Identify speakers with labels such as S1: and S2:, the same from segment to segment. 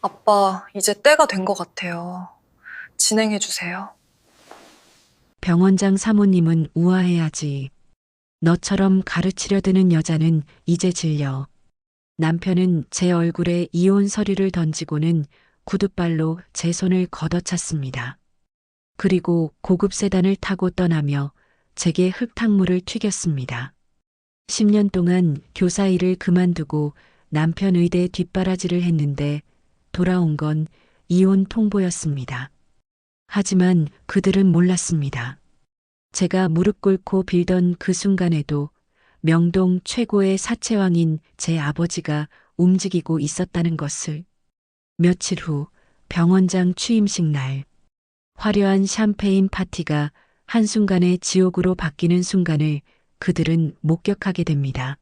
S1: 아빠, 이제 때가 된 것 같아요. 진행해 주세요.
S2: 병원장 사모님은 우아해야지. 너처럼 가르치려 드는 여자는 이제 질려. 남편은 제 얼굴에 이혼 서류를 던지고는 구둣발로 제 손을 걷어찼습니다. 그리고 고급 세단을 타고 떠나며 제게 흙탕물을 튀겼습니다. 10년 동안 교사 일을 그만두고 남편 의대 뒷바라지를 했는데 돌아온 건 이혼 통보였습니다. 하지만 그들은 몰랐습니다. 제가 무릎 꿇고 빌던 그 순간에도 명동 최고의 사채왕인 제 아버지가 움직이고 있었다는 것을. 며칠 후 병원장 취임식 날 화려한 샴페인 파티가 한순간에 지옥으로 바뀌는 순간을 그들은 목격하게 됩니다.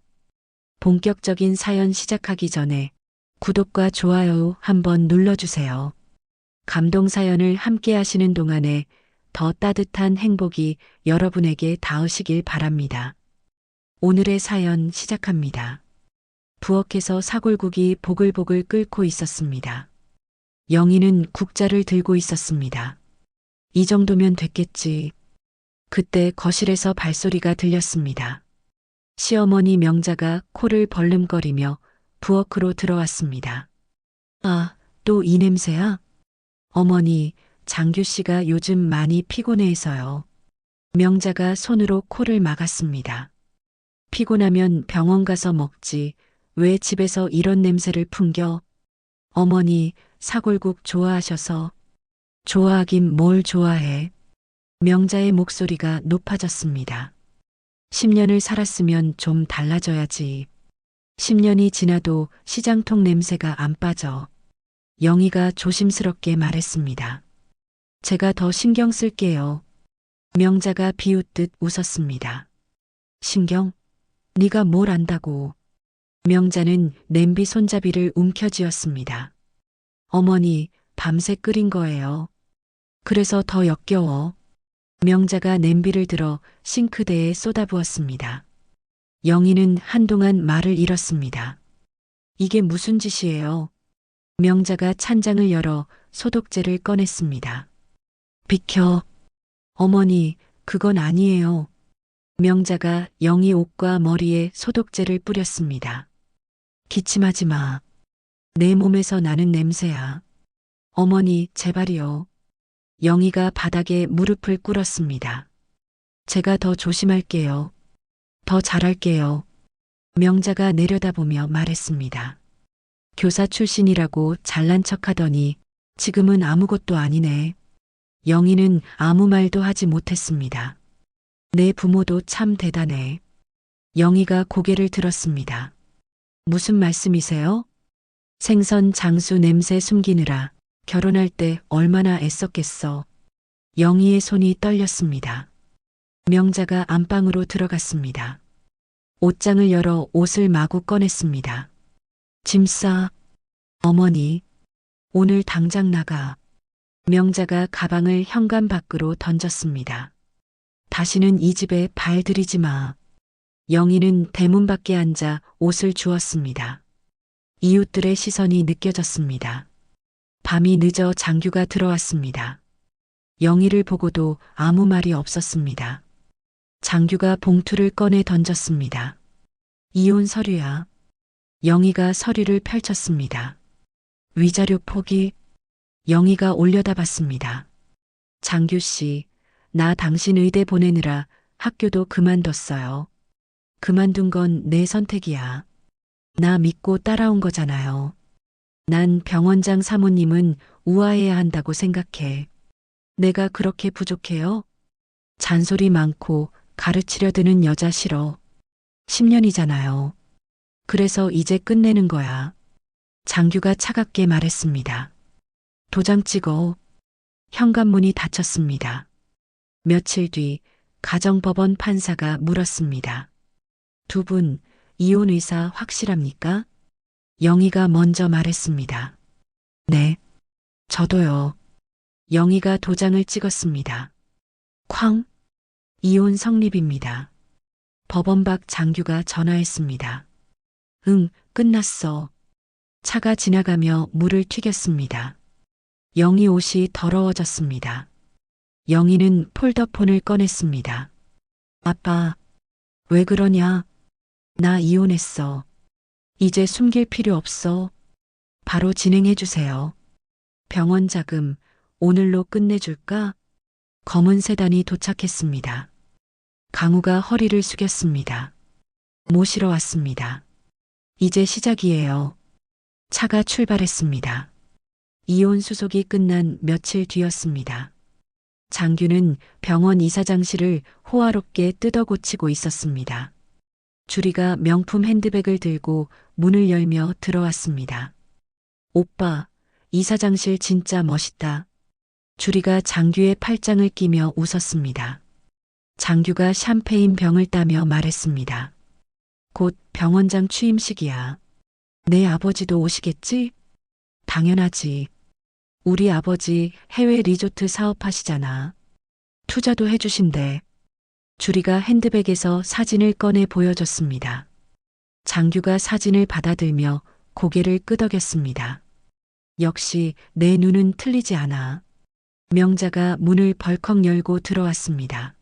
S2: 본격적인 사연 시작하기 전에 구독과 좋아요 한번 눌러주세요. 감동 사연을 함께 하시는 동안에 더 따뜻한 행복이 여러분에게 닿으시길 바랍니다. 오늘의 사연 시작합니다. 부엌에서 사골국이 보글보글 끓고 있었습니다. 영희는 국자를 들고 있었습니다. 이 정도면 됐겠지. 그때 거실에서 발소리가 들렸습니다. 시어머니 명자가 코를 벌름거리며 부엌으로 들어왔습니다. 아, 또 이 냄새야? 어머니, 장규 씨가 요즘 많이 피곤해서요. 명자가 손으로 코를 막았습니다. 피곤하면 병원 가서 먹지. 왜 집에서 이런 냄새를 풍겨? 어머니, 사골국 좋아하셔서. 좋아하긴 뭘 좋아해. 명자의 목소리가 높아졌습니다. 10년을 살았으면 좀 달라져야지. 10년이 지나도 시장통 냄새가 안 빠져. 영희가 조심스럽게 말했습니다. 제가 더 신경 쓸게요. 명자가 비웃듯 웃었습니다. 신경? 네가 뭘 안다고. 명자는 냄비 손잡이를 움켜쥐었습니다. 어머니, 밤새 끓인 거예요. 그래서 더 역겨워. 명자가 냄비를 들어 싱크대에 쏟아부었습니다. 영희는 한동안 말을 잃었습니다. 이게 무슨 짓이에요? 명자가 찬장을 열어 소독제를 꺼냈습니다. 비켜. 어머니, 그건 아니에요. 명자가 영희 옷과 머리에 소독제를 뿌렸습니다. 기침하지 마. 내 몸에서 나는 냄새야. 어머니, 제발이요. 영희가 바닥에 무릎을 꿇었습니다. 제가 더 조심할게요. 더 잘할게요. 명자가 내려다보며 말했습니다. 교사 출신이라고 잘난 척하더니 지금은 아무것도 아니네. 영희는 아무 말도 하지 못했습니다. 내 부모도 참 대단해. 영희가 고개를 들었습니다. 무슨 말씀이세요? 생선 장수 냄새 숨기느라 결혼할 때 얼마나 애썼겠어. 영희의 손이 떨렸습니다. 명자가 안방으로 들어갔습니다. 옷장을 열어 옷을 마구 꺼냈습니다. 짐 싸. 어머니, 오늘 당장 나가. 명자가 가방을 현관 밖으로 던졌습니다. 다시는 이 집에 발 들이지 마. 영희는 대문 밖에 앉아 옷을 주웠습니다. 이웃들의 시선이 느껴졌습니다. 밤이 늦어 장규가 들어왔습니다. 영희를 보고도 아무 말이 없었습니다. 장규가 봉투를 꺼내 던졌습니다. 이혼 서류야. 영희가 서류를 펼쳤습니다. 위자료 포기. 영희가 올려다봤습니다. 장규 씨, 나 당신 의대 보내느라 학교도 그만뒀어요. 그만둔 건 내 선택이야. 나 믿고 따라온 거잖아요. 난 병원장 사모님은 우아해야 한다고 생각해. 내가 그렇게 부족해요? 잔소리 많고 가르치려 드는 여자 싫어. 10년이잖아요. 그래서 이제 끝내는 거야. 장규가 차갑게 말했습니다. 도장 찍어. 현관문이 닫혔습니다. 며칠 뒤 가정법원 판사가 물었습니다. 두 분 이혼 의사 확실합니까? 영희가 먼저 말했습니다. 네, 저도요. 영희가 도장을 찍었습니다. 쾅! 이혼 성립입니다. 법원 밖 장규가 전화했습니다. 응, 끝났어. 차가 지나가며 물을 튀겼습니다. 영희 옷이 더러워졌습니다. 영희는 폴더폰을 꺼냈습니다. 아빠, 왜 그러냐? 나 이혼했어. 이제 숨길 필요 없어. 바로 진행해 주세요. 병원 자금 오늘로 끝내줄까? 검은 세단이 도착했습니다. 강우가 허리를 숙였습니다. 모시러 왔습니다. 이제 시작이에요. 차가 출발했습니다. 이혼 수속이 끝난 며칠 뒤였습니다. 장규는 병원 이사장실을 호화롭게 뜯어 고치고 있었습니다. 주리가 명품 핸드백을 들고 문을 열며 들어왔습니다. 오빠, 이사장실 진짜 멋있다. 주리가 장규의 팔짱을 끼며 웃었습니다. 장규가 샴페인 병을 따며 말했습니다. 곧 병원장 취임식이야. 내 아버지도 오시겠지? 당연하지. 우리 아버지 해외 리조트 사업하시잖아. 투자도 해주신대. 주리가 핸드백에서 사진을 꺼내 보여줬습니다. 장규가 사진을 받아들며 고개를 끄덕였습니다. 역시 내 눈은 틀리지 않아. 명자가 문을 벌컥 열고 들어왔습니다.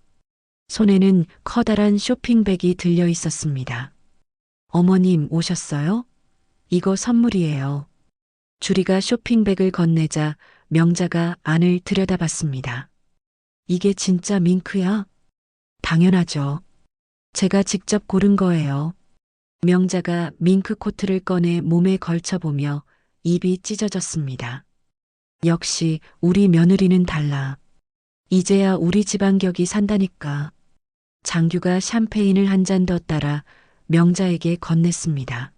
S2: 손에는 커다란 쇼핑백이 들려 있었습니다. 어머님 오셨어요? 이거 선물이에요. 주리가 쇼핑백을 건네자 명자가 안을 들여다봤습니다. 이게 진짜 밍크야? 당연하죠. 제가 직접 고른 거예요. 명자가 밍크 코트를 꺼내 몸에 걸쳐보며 입이 찢어졌습니다. 역시 우리 며느리는 달라. 이제야 우리 집안 격이 산다니까. 장규가 샴페인을 한 잔 더 따라 명자에게 건넸습니다.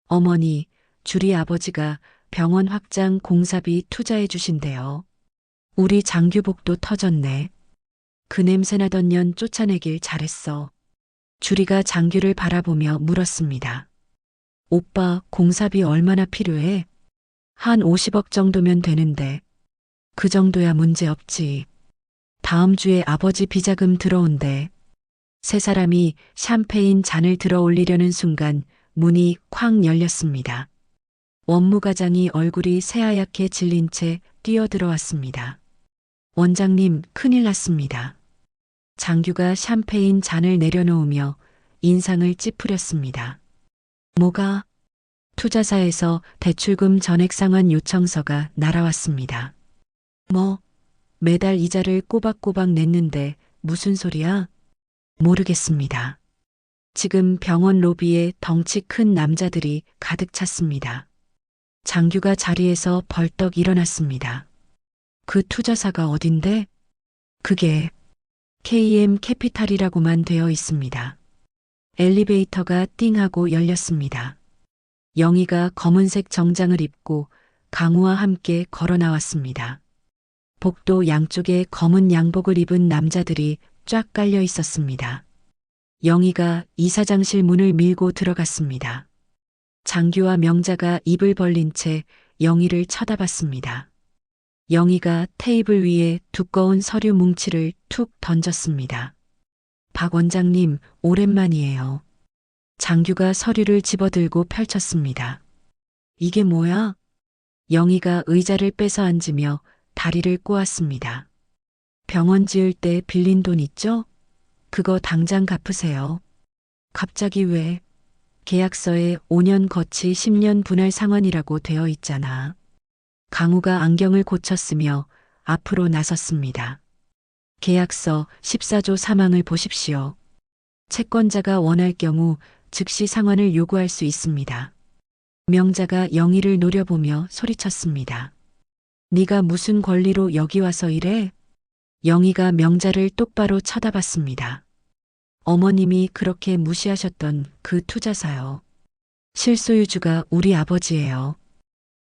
S2: 어머니, 주리 아버지가 병원 확장 공사비 투자해 주신대요. 우리 장규복도 터졌네. 그 냄새나던 년 쫓아내길 잘했어. 주리가 장규를 바라보며 물었습니다. 오빠, 공사비 얼마나 필요해? 한 50억 정도면 되는데. 그 정도야 문제 없지. 다음 주에 아버지 비자금 들어온대. 세 사람이 샴페인 잔을 들어 올리려는 순간 문이 쾅 열렸습니다. 원무과장이 얼굴이 새하얗게 질린 채 뛰어들어왔습니다. 원장님, 큰일 났습니다. 장규가 샴페인 잔을 내려놓으며 인상을 찌푸렸습니다. 뭐가? 투자사에서 대출금 전액 상환 요청서가 날아왔습니다. 뭐? 매달 이자를 꼬박꼬박 냈는데 무슨 소리야? 모르겠습니다. 지금 병원 로비에 덩치 큰 남자들이 가득 찼습니다. 장규가 자리에서 벌떡 일어났습니다. 그 투자사가 어딘데? 그게 KM 캐피탈이라고만 되어 있습니다. 엘리베이터가 띵하고 열렸습니다. 영희가 검은색 정장을 입고 강우와 함께 걸어 나왔습니다. 복도 양쪽에 검은 양복을 입은 남자들이 쫙 깔려 있었습니다. 영희가 이사장실 문을 밀고 들어갔습니다. 장규와 명자가 입을 벌린 채 영희를 쳐다봤습니다. 영희가 테이블 위에 두꺼운 서류 뭉치를 툭 던졌습니다. 박 원장님, 오랜만이에요. 장규가 서류를 집어들고 펼쳤습니다. 이게 뭐야? 영희가 의자를 빼서 앉으며 다리를 꼬았습니다. 병원 지을 때 빌린 돈 있죠? 그거 당장 갚으세요. 갑자기 왜? 계약서에 5년 거치 10년 분할 상환이라고 되어 있잖아. 강우가 안경을 고쳤으며 앞으로 나섰습니다. 계약서 14조 사망을 보십시오. 채권자가 원할 경우 즉시 상환을 요구할 수 있습니다. 명자가 영희를 노려보며 소리쳤습니다. 네가 무슨 권리로 여기 와서 이래? 영희가 명자를 똑바로 쳐다봤습니다. 어머님이 그렇게 무시하셨던 그 투자사요. 실소유주가 우리 아버지예요.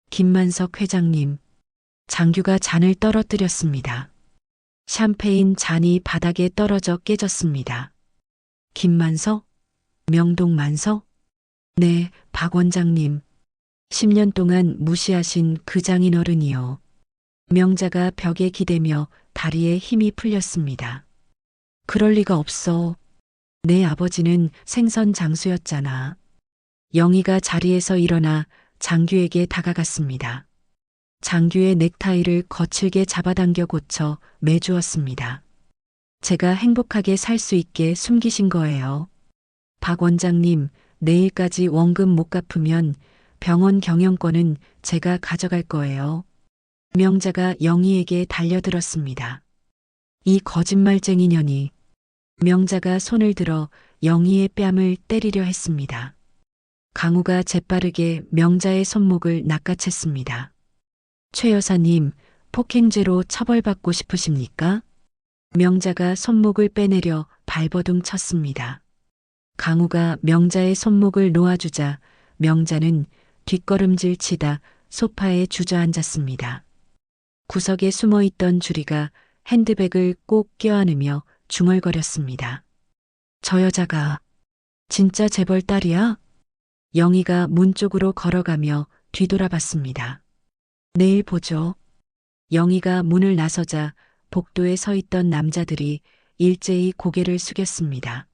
S2: 김만석 회장님. 장규가 잔을 떨어뜨렸습니다. 샴페인 잔이 바닥에 떨어져 깨졌습니다. 김만석? 명동만석? 네, 박 원장님. 10년 동안 무시하신 그 장인어른이요. 명자가 벽에 기대며 다리에 힘이 풀렸습니다. 그럴 리가 없어. 내 아버지는 생선 장수였잖아. 영희가 자리에서 일어나 장규에게 다가갔습니다. 장규의 넥타이를 거칠게 잡아당겨 고쳐 매주었습니다. 제가 행복하게 살 수 있게 숨기신 거예요. 박 원장님, 내일까지 원금 못 갚으면 병원 경영권은 제가 가져갈 거예요. 명자가 영희에게 달려들었습니다. 이 거짓말쟁이 년이. 명자가 손을 들어 영희의 뺨을 때리려 했습니다. 강우가 재빠르게 명자의 손목을 낚아챘습니다. 최 여사님, 폭행죄로 처벌받고 싶으십니까? 명자가 손목을 빼내려 발버둥 쳤습니다. 강우가 명자의 손목을 놓아주자 명자는 뒷걸음질 치다 소파에 주저앉았습니다. 구석에 숨어있던 주리가 핸드백을 꼭 껴안으며 중얼거렸습니다. 저 여자가 진짜 재벌 딸이야? 영희가 문 쪽으로 걸어가며 뒤돌아봤습니다. 내일 보죠. 영희가 문을 나서자 복도에 서 있던 남자들이 일제히 고개를 숙였습니다.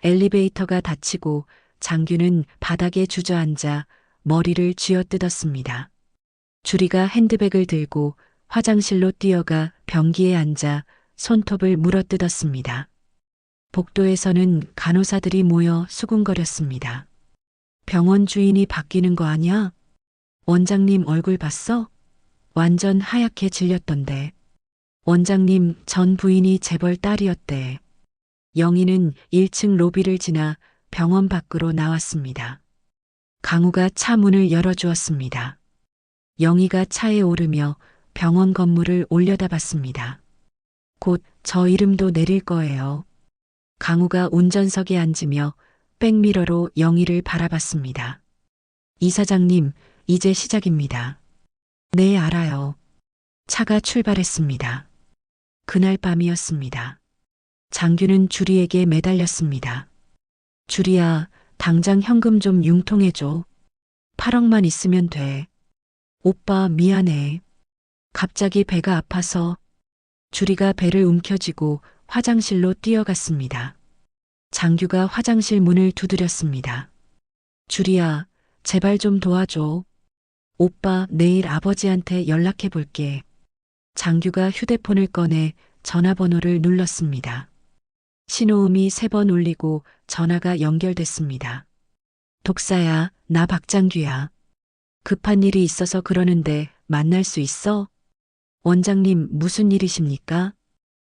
S2: 엘리베이터가 닫히고 장규는 바닥에 주저앉아 머리를 쥐어뜯었습니다. 주리가 핸드백을 들고 화장실로 뛰어가 변기에 앉아 손톱을 물어뜯었습니다. 복도에서는 간호사들이 모여 수군거렸습니다. 병원 주인이 바뀌는 거 아니야? 원장님 얼굴 봤어? 완전 하얗게 질렸던데. 원장님 전 부인이 재벌 딸이었대. 영희는 1층 로비를 지나 병원 밖으로 나왔습니다. 강우가 차 문을 열어주었습니다. 영희가 차에 오르며 병원 건물을 올려다봤습니다. 곧 저 이름도 내릴 거예요. 강우가 운전석에 앉으며 백미러로 영희를 바라봤습니다. 이사장님, 이제 시작입니다. 네, 알아요. 차가 출발했습니다. 그날 밤이었습니다. 장규는 주리에게 매달렸습니다. 주리야, 당장 현금 좀 융통해줘. 8억만 있으면 돼. 오빠 미안해. 갑자기 배가 아파서. 주리가 배를 움켜쥐고 화장실로 뛰어갔습니다. 장규가 화장실 문을 두드렸습니다. 주리야, 제발 좀 도와줘. 오빠 내일 아버지한테 연락해 볼게. 장규가 휴대폰을 꺼내 전화번호를 눌렀습니다. 신호음이 3번 울리고 전화가 연결됐습니다. 독사야, 나 박장규야. 급한 일이 있어서 그러는데 만날 수 있어? 원장님 무슨 일이십니까?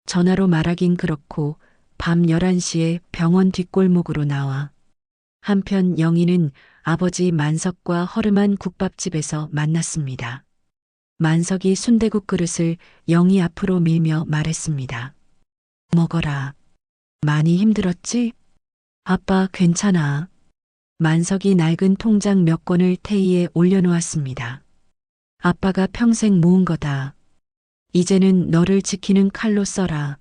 S2: 전화로 말하긴 그렇고 밤 11시에 병원 뒷골목으로 나와. 한편 영희는 아버지 만석과 허름한 국밥집에서 만났습니다. 만석이 순대국 그릇을 영희 앞으로 밀며 말했습니다. 먹어라. 많이 힘들었지? 아빠 괜찮아. 만석이 낡은 통장 몇 권을 테이에 올려놓았습니다. 아빠가 평생 모은 거다. 이제는 너를 지키는 칼로 써라.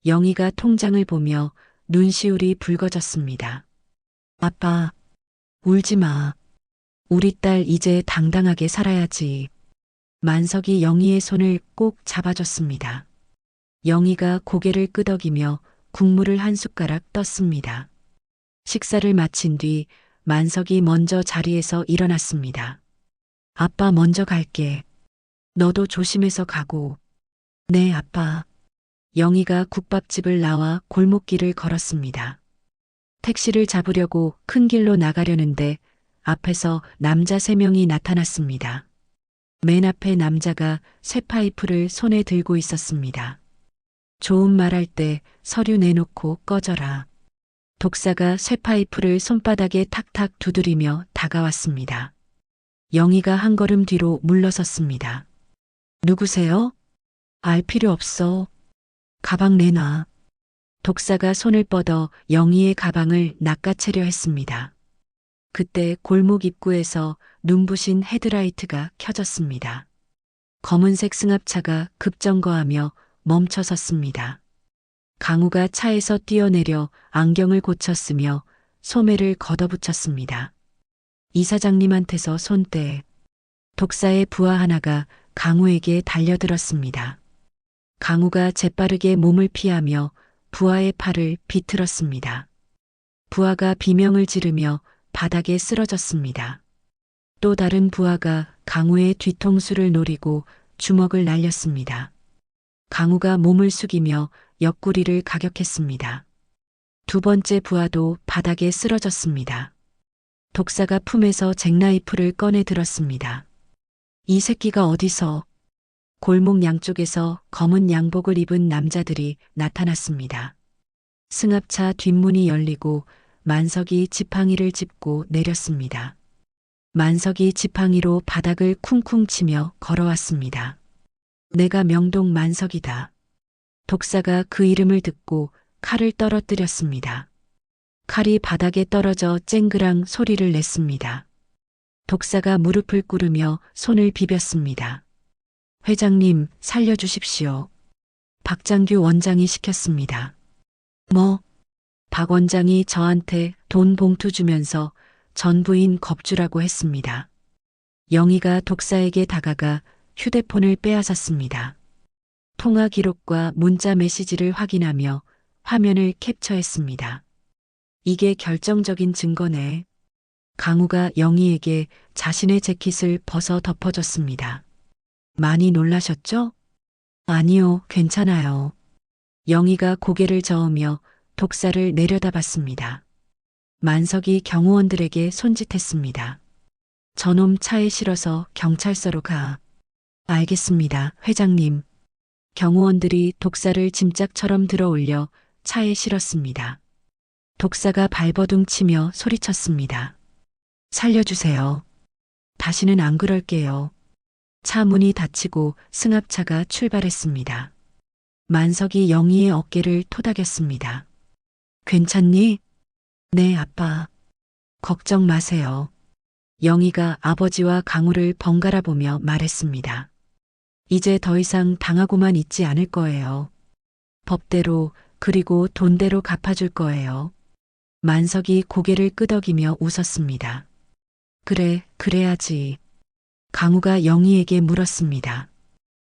S2: 영희가 통장을 보며 눈시울이 붉어졌습니다. 아빠, 울지 마. 우리 딸 이제 당당하게 살아야지. 만석이 영희의 손을 꼭 잡아줬습니다. 영희가 고개를 끄덕이며 국물을 한 숟가락 떴습니다. 식사를 마친 뒤 만석이 먼저 자리에서 일어났습니다. 아빠 먼저 갈게. 너도 조심해서 가고. 네, 아빠. 영희가 국밥집을 나와 골목길을 걸었습니다. 택시를 잡으려고 큰 길로 나가려는데 앞에서 남자 3명이 나타났습니다. 맨 앞에 남자가 쇠파이프를 손에 들고 있었습니다. 좋은 말 할 때 서류 내놓고 꺼져라. 독사가 쇠파이프를 손바닥에 탁탁 두드리며 다가왔습니다. 영희가 한 걸음 뒤로 물러섰습니다. 누구세요? 알 필요 없어. 가방 내놔. 독사가 손을 뻗어 영희의 가방을 낚아채려 했습니다. 그때 골목 입구에서 눈부신 헤드라이트가 켜졌습니다. 검은색 승합차가 급정거하며 멈춰 섰습니다. 강우가 차에서 뛰어내려 안경을 고쳤으며 소매를 걷어붙였습니다. 이사장님한테서 손 떼. 독사의 부하 하나가 강우에게 달려들었습니다. 강우가 재빠르게 몸을 피하며 부하의 팔을 비틀었습니다. 부하가 비명을 지르며 바닥에 쓰러졌습니다. 또 다른 부하가 강우의 뒤통수를 노리고 주먹을 날렸습니다. 강우가 몸을 숙이며 옆구리를 가격했습니다. 두 번째 부하도 바닥에 쓰러졌습니다. 독사가 품에서 잭나이프를 꺼내 들었습니다. 이 새끼가 어디서? 골목 양쪽에서 검은 양복을 입은 남자들이 나타났습니다. 승합차 뒷문이 열리고 만석이 지팡이를 짚고 내렸습니다. 만석이 지팡이로 바닥을 쿵쿵 치며 걸어왔습니다. 내가 명동 만석이다. 독사가 그 이름을 듣고 칼을 떨어뜨렸습니다. 칼이 바닥에 떨어져 쨍그랑 소리를 냈습니다. 독사가 무릎을 꿇으며 손을 비볐습니다. 회장님, 살려주십시오. 박장규 원장이 시켰습니다. 뭐? 박 원장이 저한테 돈 봉투 주면서 전부인 겁주라고 했습니다. 영희가 독사에게 다가가 휴대폰을 빼앗았습니다. 통화 기록과 문자 메시지를 확인하며 화면을 캡처했습니다. 이게 결정적인 증거네. 강우가 영희에게 자신의 재킷을 벗어 덮어줬습니다. 많이 놀라셨죠? 아니요, 괜찮아요. 영희가 고개를 저으며 독사를 내려다봤습니다. 만석이 경호원들에게 손짓했습니다. 저놈 차에 실어서 경찰서로 가. 알겠습니다, 회장님. 경호원들이 독사를 짐짝처럼 들어올려 차에 실었습니다. 독사가 발버둥 치며 소리쳤습니다. 살려주세요. 다시는 안 그럴게요. 차 문이 닫히고 승합차가 출발했습니다. 만석이 영희의 어깨를 토닥였습니다. 괜찮니? 네, 아빠. 걱정 마세요. 영희가 아버지와 강우를 번갈아 보며 말했습니다. 이제 더 이상 당하고만 있지 않을 거예요. 법대로 그리고 돈대로 갚아줄 거예요. 만석이 고개를 끄덕이며 웃었습니다. 그래, 그래야지. 강우가 영희에게 물었습니다.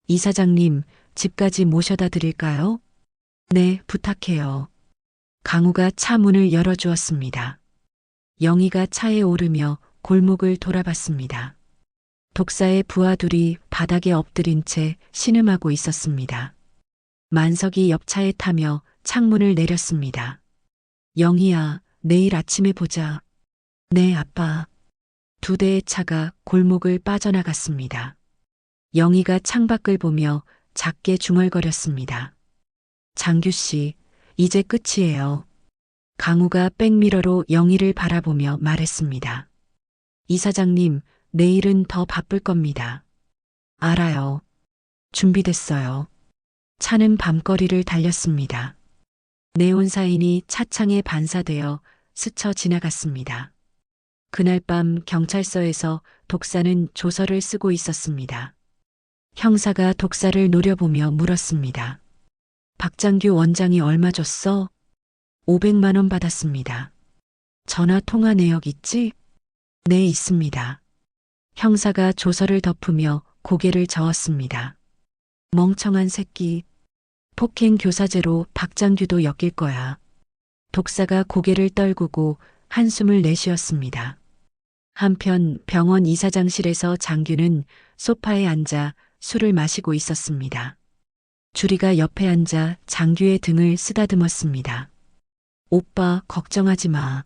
S2: 이사장님, 집까지 모셔다 드릴까요? 네, 부탁해요. 강우가 차 문을 열어주었습니다. 영희가 차에 오르며 골목을 돌아봤습니다. 독사의 부하 둘이 바닥에 엎드린 채 신음하고 있었습니다. 만석이 옆차에 타며 창문을 내렸습니다. 영희야, 내일 아침에 보자. 네, 아빠. 두 대의 차가 골목을 빠져나갔습니다. 영희가 창밖을 보며 작게 중얼거렸습니다. 장규 씨, 이제 끝이에요. 강우가 백미러로 영희를 바라보며 말했습니다. 이사장님, 내일은 더 바쁠 겁니다. 알아요. 준비됐어요. 차는 밤거리를 달렸습니다. 네온사인이 차창에 반사되어 스쳐 지나갔습니다. 그날 밤 경찰서에서 독사는 조서를 쓰고 있었습니다. 형사가 독사를 노려보며 물었습니다. 박장규 원장이 얼마 줬어? 500만 원 받았습니다. 전화 통화 내역 있지? 네, 있습니다. 형사가 조서를 덮으며 고개를 저었습니다. 멍청한 새끼. 폭행 교사죄로 박장규도 엮일 거야. 독사가 고개를 떨구고 한숨을 내쉬었습니다. 한편 병원 이사장실에서 장규는 소파에 앉아 술을 마시고 있었습니다. 주리가 옆에 앉아 장규의 등을 쓰다듬었습니다. 오빠, 걱정하지 마.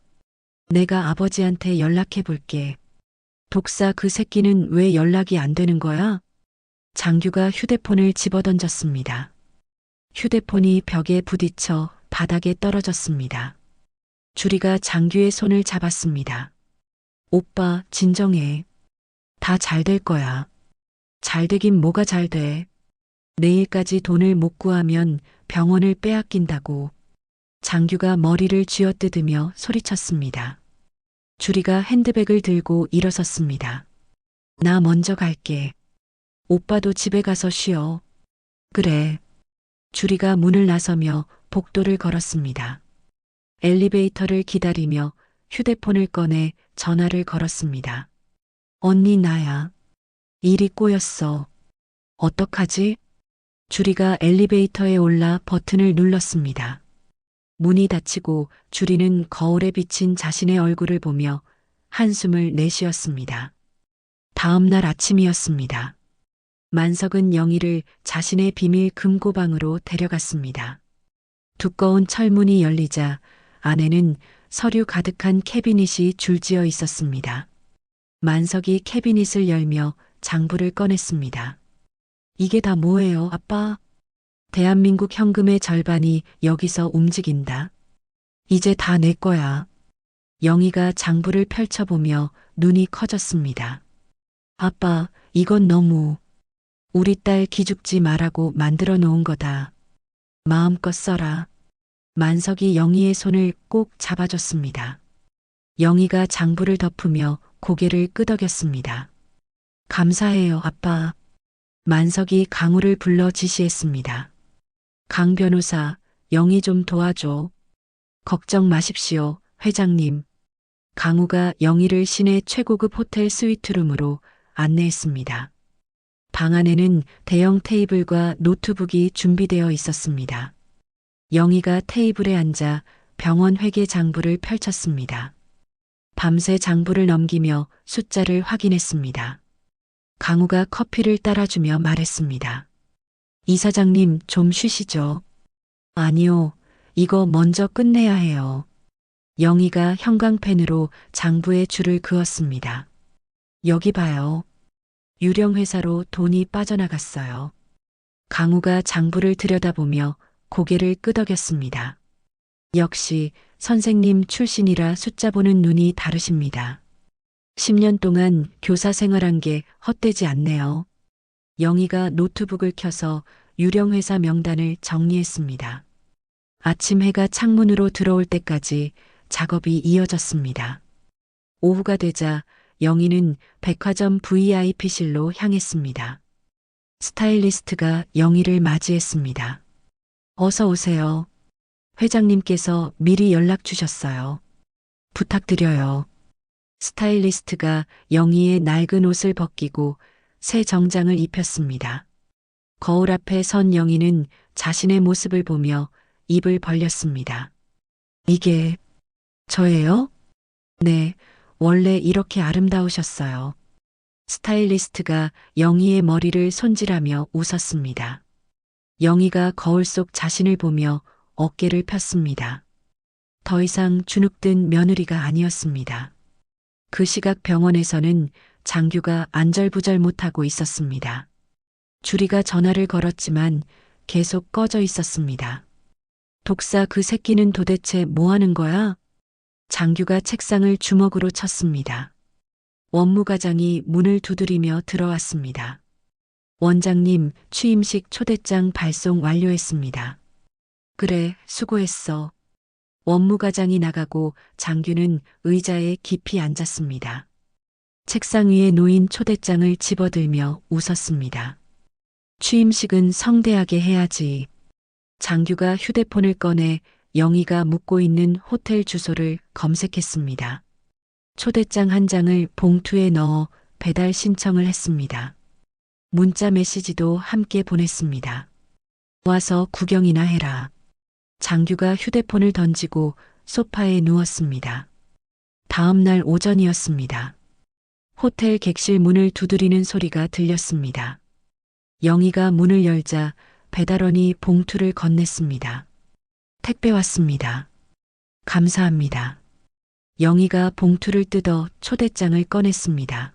S2: 내가 아버지한테 연락해 볼게. 독사 그 새끼는 왜 연락이 안 되는 거야? 장규가 휴대폰을 집어던졌습니다. 휴대폰이 벽에 부딪혀 바닥에 떨어졌습니다. 주리가 장규의 손을 잡았습니다. 오빠, 진정해. 다 잘 될 거야. 잘 되긴 뭐가 잘 돼. 내일까지 돈을 못 구하면 병원을 빼앗긴다고. 장규가 머리를 쥐어뜯으며 소리쳤습니다. 주리가 핸드백을 들고 일어섰습니다. 나 먼저 갈게. 오빠도 집에 가서 쉬어. 그래. 주리가 문을 나서며 복도를 걸었습니다. 엘리베이터를 기다리며 휴대폰을 꺼내 전화를 걸었습니다. 언니, 나야. 일이 꼬였어. 어떡하지? 주리가 엘리베이터에 올라 버튼을 눌렀습니다. 문이 닫히고 주리는 거울에 비친 자신의 얼굴을 보며 한숨을 내쉬었습니다. 다음 날 아침이었습니다. 만석은 영희를 자신의 비밀 금고방으로 데려갔습니다. 두꺼운 철문이 열리자 안에는 서류 가득한 캐비닛이 줄지어 있었습니다. 만석이 캐비닛을 열며 장부를 꺼냈습니다. 이게 다 뭐예요, 아빠? 대한민국 현금의 절반이 여기서 움직인다. 이제 다 내 거야. 영희가 장부를 펼쳐보며 눈이 커졌습니다. 아빠, 이건 너무 우리 딸 기죽지 말라고 만들어 놓은 거다. 마음껏 써라. 만석이 영희의 손을 꼭 잡아줬습니다. 영희가 장부를 덮으며 고개를 끄덕였습니다. 감사해요, 아빠. 만석이 강우를 불러 지시했습니다. 강 변호사, 영희 좀 도와줘. 걱정 마십시오, 회장님. 강우가 영희를 시내 최고급 호텔 스위트룸으로 안내했습니다. 방 안에는 대형 테이블과 노트북이 준비되어 있었습니다. 영희가 테이블에 앉아 병원 회계 장부를 펼쳤습니다. 밤새 장부를 넘기며 숫자를 확인했습니다. 강우가 커피를 따라주며 말했습니다. 이사장님 좀 쉬시죠. 아니요, 이거 먼저 끝내야 해요. 영희가 형광펜으로 장부에 줄을 그었습니다. 여기 봐요. 유령회사로 돈이 빠져나갔어요. 강우가 장부를 들여다보며 고개를 끄덕였습니다. 역시 선생님 출신이라 숫자 보는 눈이 다르십니다. 10년 동안 교사 생활한 게 헛되지 않네요. 영희가 노트북을 켜서 유령회사 명단을 정리했습니다. 아침 해가 창문으로 들어올 때까지 작업이 이어졌습니다. 오후가 되자 영희는 백화점 VIP실로 향했습니다. 스타일리스트가 영희를 맞이했습니다. 어서 오세요. 회장님께서 미리 연락 주셨어요. 부탁드려요. 스타일리스트가 영희의 낡은 옷을 벗기고 새 정장을 입혔습니다. 거울 앞에 선 영희는 자신의 모습을 보며 입을 벌렸습니다. 이게 저예요? 네, 원래 이렇게 아름다우셨어요. 스타일리스트가 영희의 머리를 손질하며 웃었습니다. 영희가 거울 속 자신을 보며 어깨를 폈습니다. 더 이상 주눅든 며느리가 아니었습니다. 그 시각 병원에서는 장규가 안절부절 못하고 있었습니다. 주리가 전화를 걸었지만 계속 꺼져 있었습니다. 독사 그 새끼는 도대체 뭐 하는 거야? 장규가 책상을 주먹으로 쳤습니다. 원무과장이 문을 두드리며 들어왔습니다. 원장님, 취임식 초대장 발송 완료했습니다. 그래, 수고했어. 원무과장이 나가고 장규는 의자에 깊이 앉았습니다. 책상 위에 놓인 초대장을 집어들며 웃었습니다. 취임식은 성대하게 해야지. 장규가 휴대폰을 꺼내 영희가 묵고 있는 호텔 주소를 검색했습니다. 초대장 한 장을 봉투에 넣어 배달 신청을 했습니다. 문자 메시지도 함께 보냈습니다. 와서 구경이나 해라. 장규가 휴대폰을 던지고 소파에 누웠습니다. 다음 날 오전이었습니다. 호텔 객실 문을 두드리는 소리가 들렸습니다. 영희가 문을 열자 배달원이 봉투를 건넸습니다. 택배 왔습니다. 감사합니다. 영희가 봉투를 뜯어 초대장을 꺼냈습니다.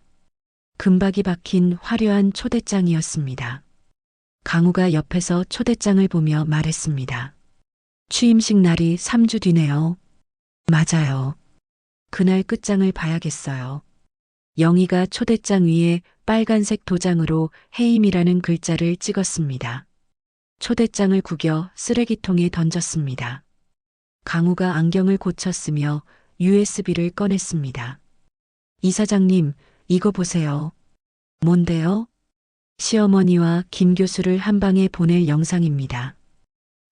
S2: 금박이 박힌 화려한 초대장이었습니다. 강우가 옆에서 초대장을 보며 말했습니다. 취임식 날이 3주 뒤네요. 맞아요. 그날 끝장을 봐야겠어요. 영희가 초대장 위에 빨간색 도장으로 해임이라는 글자를 찍었습니다. 초대장을 구겨 쓰레기통에 던졌습니다. 강우가 안경을 고쳤으며 USB를 꺼냈습니다. 이사장님, 이거 보세요. 뭔데요? 시어머니와 김 교수를 한 방에 보낼 영상입니다.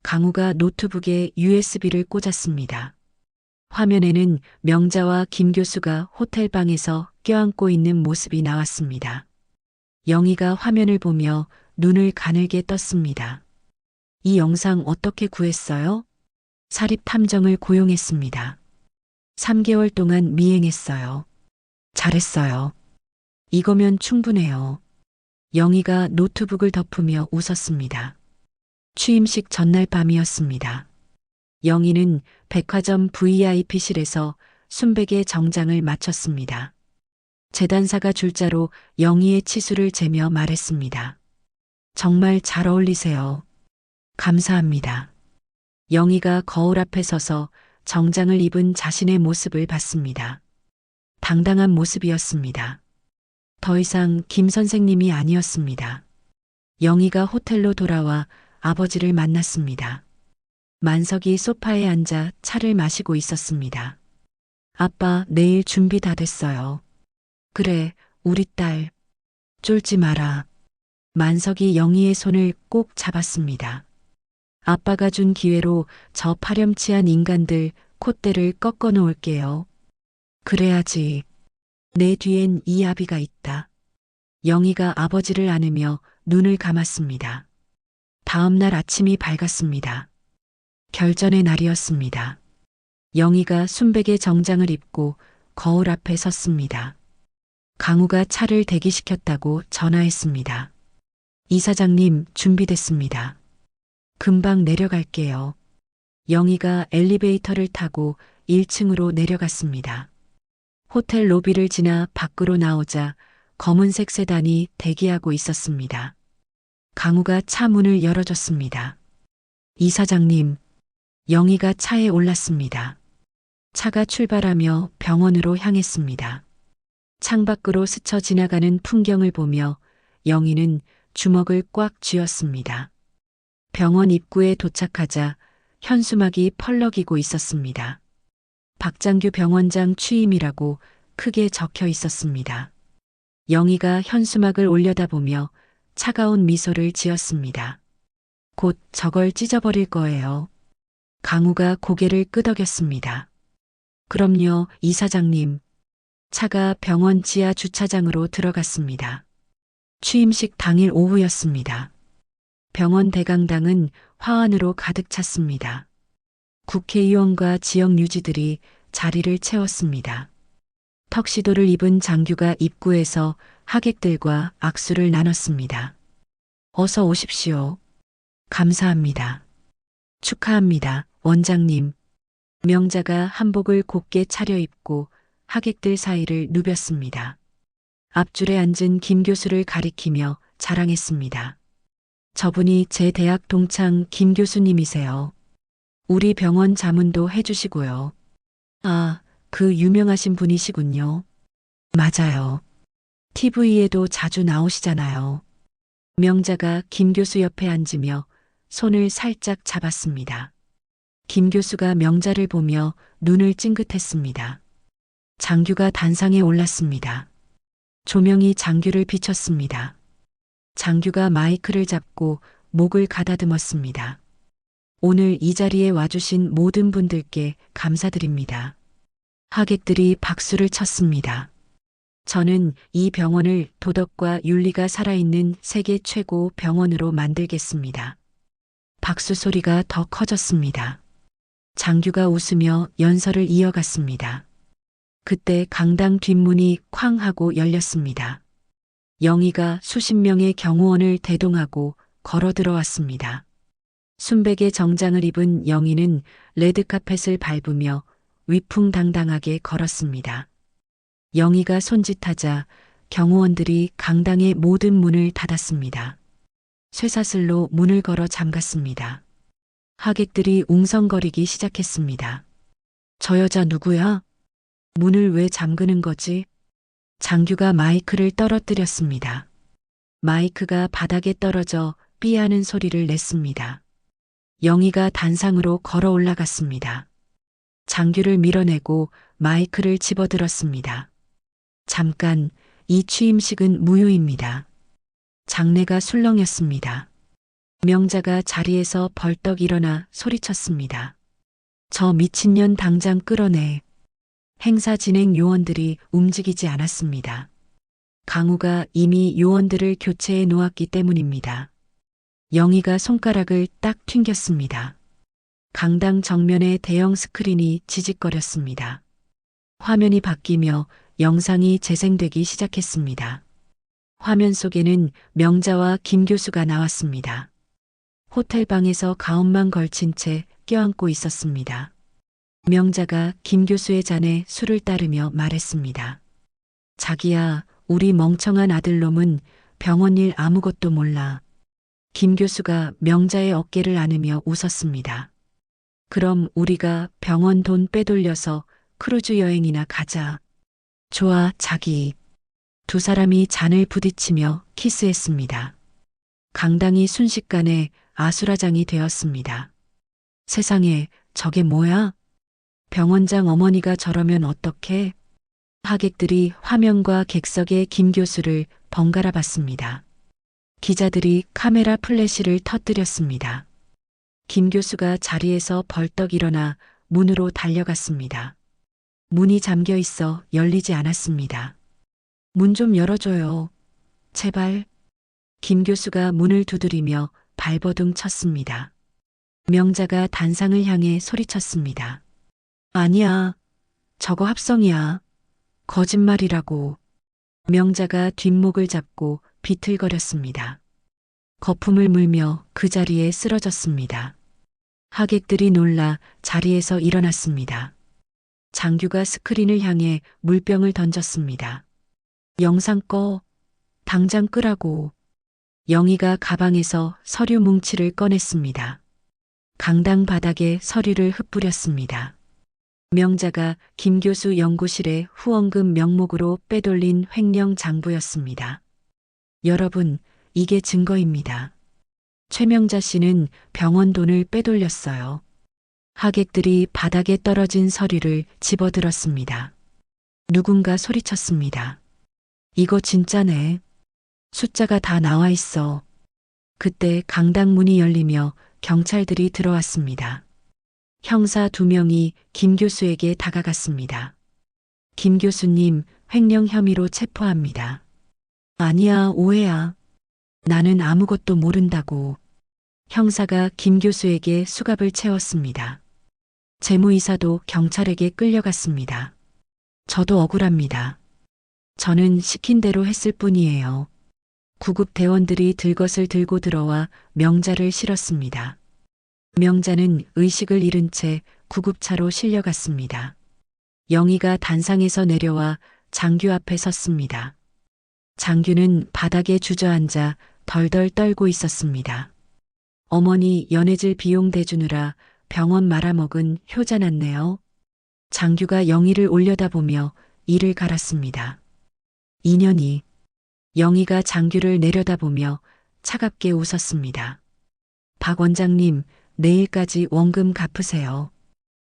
S2: 강우가 노트북에 USB를 꽂았습니다. 화면에는 명자와 김 교수가 호텔방에서 껴안고 있는 모습이 나왔습니다. 영희가 화면을 보며 눈을 가늘게 떴습니다. 이 영상 어떻게 구했어요? 사립탐정을 고용했습니다. 3개월 동안 미행했어요. 잘했어요. 이거면 충분해요. 영희가 노트북을 덮으며 웃었습니다. 취임식 전날 밤이었습니다. 영희는 백화점 VIP실에서 순백의 정장을 마쳤습니다. 재단사가 줄자로 영희의 치수를 재며 말했습니다. 정말 잘 어울리세요. 감사합니다. 영희가 거울 앞에 서서 정장을 입은 자신의 모습을 봤습니다. 당당한 모습이었습니다. 더 이상 김 선생님이 아니었습니다. 영희가 호텔로 돌아와 아버지를 만났습니다. 만석이 소파에 앉아 차를 마시고 있었습니다. 아빠, 내일 준비 다 됐어요. 그래, 우리 딸. 쫄지 마라. 만석이 영희의 손을 꼭 잡았습니다. 아빠가 준 기회로 저 파렴치한 인간들 콧대를 꺾어 놓을게요. 그래야지. 내 뒤엔 이 아비가 있다. 영희가 아버지를 안으며 눈을 감았습니다. 다음 날 아침이 밝았습니다. 결전의 날이었습니다. 영희가 순백의 정장을 입고 거울 앞에 섰습니다. 강우가 차를 대기시켰다고 전화했습니다. 이사장님, 준비됐습니다. 금방 내려갈게요. 영희가 엘리베이터를 타고 1층으로 내려갔습니다. 호텔 로비를 지나 밖으로 나오자 검은색 세단이 대기하고 있었습니다. 강우가 차 문을 열어줬습니다. 이사장님, 영희가 차에 올랐습니다. 차가 출발하며 병원으로 향했습니다. 창밖으로 스쳐 지나가는 풍경을 보며 영희는 주먹을 꽉 쥐었습니다. 병원 입구에 도착하자 현수막이 펄럭이고 있었습니다. 박장규 병원장 취임이라고 크게 적혀 있었습니다. 영희가 현수막을 올려다보며 차가운 미소를 지었습니다. 곧 저걸 찢어버릴 거예요. 강우가 고개를 끄덕였습니다. 그럼요, 이사장님. 차가 병원 지하 주차장으로 들어갔습니다. 취임식 당일 오후였습니다. 병원 대강당은 화환으로 가득 찼습니다. 국회의원과 지역 유지들이 자리를 채웠습니다. 턱시도를 입은 장규가 입구에서 하객들과 악수를 나눴습니다. 어서 오십시오. 감사합니다. 축하합니다, 원장님. 명자가 한복을 곱게 차려입고 하객들 사이를 누볐습니다. 앞줄에 앉은 김 교수를 가리키며 자랑했습니다. 저분이 제 대학 동창 김 교수님이세요. 우리 병원 자문도 해주시고요. 아, 그 유명하신 분이시군요. 맞아요. TV에도 자주 나오시잖아요. 명자가 김 교수 옆에 앉으며 손을 살짝 잡았습니다. 김 교수가 명자를 보며 눈을 찡긋했습니다. 장규가 단상에 올랐습니다. 조명이 장규를 비췄습니다. 장규가 마이크를 잡고 목을 가다듬었습니다. 오늘 이 자리에 와주신 모든 분들께 감사드립니다. 하객들이 박수를 쳤습니다. 저는 이 병원을 도덕과 윤리가 살아있는 세계 최고 병원으로 만들겠습니다. 박수 소리가 더 커졌습니다. 장규가 웃으며 연설을 이어갔습니다. 그때 강당 뒷문이 쾅 하고 열렸습니다. 영희가 수십 명의 경호원을 대동하고 걸어 들어왔습니다. 순백의 정장을 입은 영희는 레드카펫을 밟으며 위풍당당하게 걸었습니다. 영희가 손짓하자 경호원들이 강당의 모든 문을 닫았습니다. 쇠사슬로 문을 걸어 잠갔습니다. 하객들이 웅성거리기 시작했습니다. 저 여자 누구야? 문을 왜 잠그는 거지? 장규가 마이크를 떨어뜨렸습니다. 마이크가 바닥에 떨어져 삐하는 소리를 냈습니다. 영희가 단상으로 걸어 올라갔습니다. 장규를 밀어내고 마이크를 집어들었습니다. 잠깐, 이 취임식은 무효입니다. 장내가 술렁였습니다. 명자가 자리에서 벌떡 일어나 소리쳤습니다. 저 미친년 당장 끌어내. 행사 진행 요원들이 움직이지 않았습니다. 강우가 이미 요원들을 교체해 놓았기 때문입니다. 영희가 손가락을 딱 튕겼습니다. 강당 정면의 대형 스크린이 지직거렸습니다. 화면이 바뀌며 영상이 재생되기 시작했습니다. 화면 속에는 명자와 김 교수가 나왔습니다. 호텔방에서 가운만 걸친 채 껴안고 있었습니다. 명자가 김 교수의 잔에 술을 따르며 말했습니다. 자기야, 우리 멍청한 아들놈은 병원 일 아무것도 몰라. 김 교수가 명자의 어깨를 안으며 웃었습니다. 그럼 우리가 병원 돈 빼돌려서 크루즈 여행이나 가자. 좋아, 자기. 두 사람이 잔을 부딪히며 키스했습니다. 강당이 순식간에 아수라장이 되었습니다. 세상에, 저게 뭐야? 병원장 어머니가 저러면 어떡해? 하객들이 화면과 객석의 김 교수를 번갈아 봤습니다. 기자들이 카메라 플래시를 터뜨렸습니다. 김 교수가 자리에서 벌떡 일어나 문으로 달려갔습니다. 문이 잠겨 있어 열리지 않았습니다. 문 좀 열어줘요. 제발. 김 교수가 문을 두드리며 발버둥 쳤습니다. 명자가 단상을 향해 소리쳤습니다. 아니야. 저거 합성이야. 거짓말이라고. 명자가 뒷목을 잡고 비틀거렸습니다. 거품을 물며 그 자리에 쓰러졌습니다. 하객들이 놀라 자리에서 일어났습니다. 장규가 스크린을 향해 물병을 던졌습니다. 영상 꺼. 당장 끄라고. 영희가 가방에서 서류 뭉치를 꺼냈습니다. 강당 바닥에 서류를 흩뿌렸습니다. 명자가 김 교수 연구실의 후원금 명목으로 빼돌린 횡령 장부였습니다. 여러분, 이게 증거입니다. 최명자 씨는 병원 돈을 빼돌렸어요. 하객들이 바닥에 떨어진 서류를 집어들었습니다. 누군가 소리쳤습니다. 이거 진짜네. 숫자가 다 나와 있어. 그때 강당 문이 열리며 경찰들이 들어왔습니다. 형사 2명이 김 교수에게 다가갔습니다. 김 교수님, 횡령 혐의로 체포합니다. 아니야, 오해야. 나는 아무것도 모른다고. 형사가 김 교수에게 수갑을 채웠습니다. 재무이사도 경찰에게 끌려갔습니다. 저도 억울합니다. 저는 시킨 대로 했을 뿐이에요. 구급 대원들이 들것을 들고 들어와 명자를 실었습니다. 명자는 의식을 잃은 채 구급차로 실려갔습니다. 영희가 단상에서 내려와 장규 앞에 섰습니다. 장규는 바닥에 주저앉아 덜덜 떨고 있었습니다. 어머니 연해질 비용 대주느라 병원 말아먹은 효자 났네요. 장규가 영희를 올려다보며 이를 갈았습니다. 인연이. 영희가 장규를 내려다보며 차갑게 웃었습니다. 박 원장님, 내일까지 원금 갚으세요.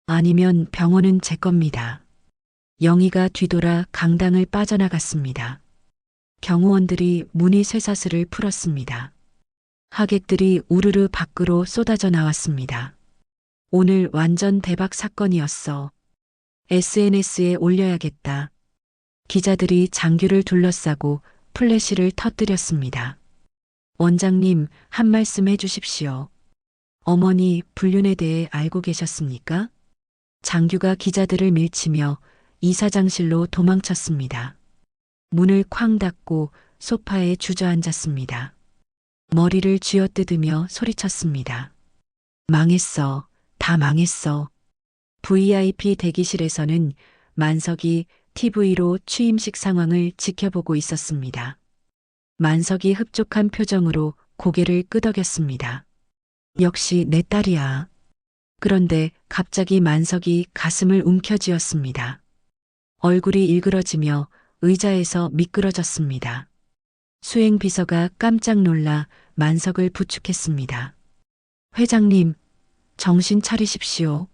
S2: 아니면 병원은 제 겁니다. 영희가 뒤돌아 강당을 빠져나갔습니다. 경호원들이 문이 쇠사슬을 풀었습니다. 하객들이 우르르 밖으로 쏟아져 나왔습니다. 오늘 완전 대박 사건이었어. SNS에 올려야겠다. 기자들이 장규를 둘러싸고 플래시를 터뜨렸습니다. 원장님, 한 말씀 해주십시오. 어머니 불륜에 대해 알고 계셨습니까? 장규가 기자들을 밀치며 이사장실로 도망쳤습니다. 문을 쾅 닫고 소파에 주저앉았습니다. 머리를 쥐어뜯으며 소리쳤습니다. 망했어. 다 망했어. VIP 대기실에서는 만석이 TV로 취임식 상황을 지켜보고 있었습니다. 만석이 흡족한 표정으로 고개를 끄덕였습니다. 역시 내 딸이야. 그런데 갑자기 만석이 가슴을 움켜쥐었습니다. 얼굴이 일그러지며 의자에서 미끄러졌습니다. 수행비서가 깜짝 놀라 만석을 부축했습니다. 회장님, 정신 차리십시오.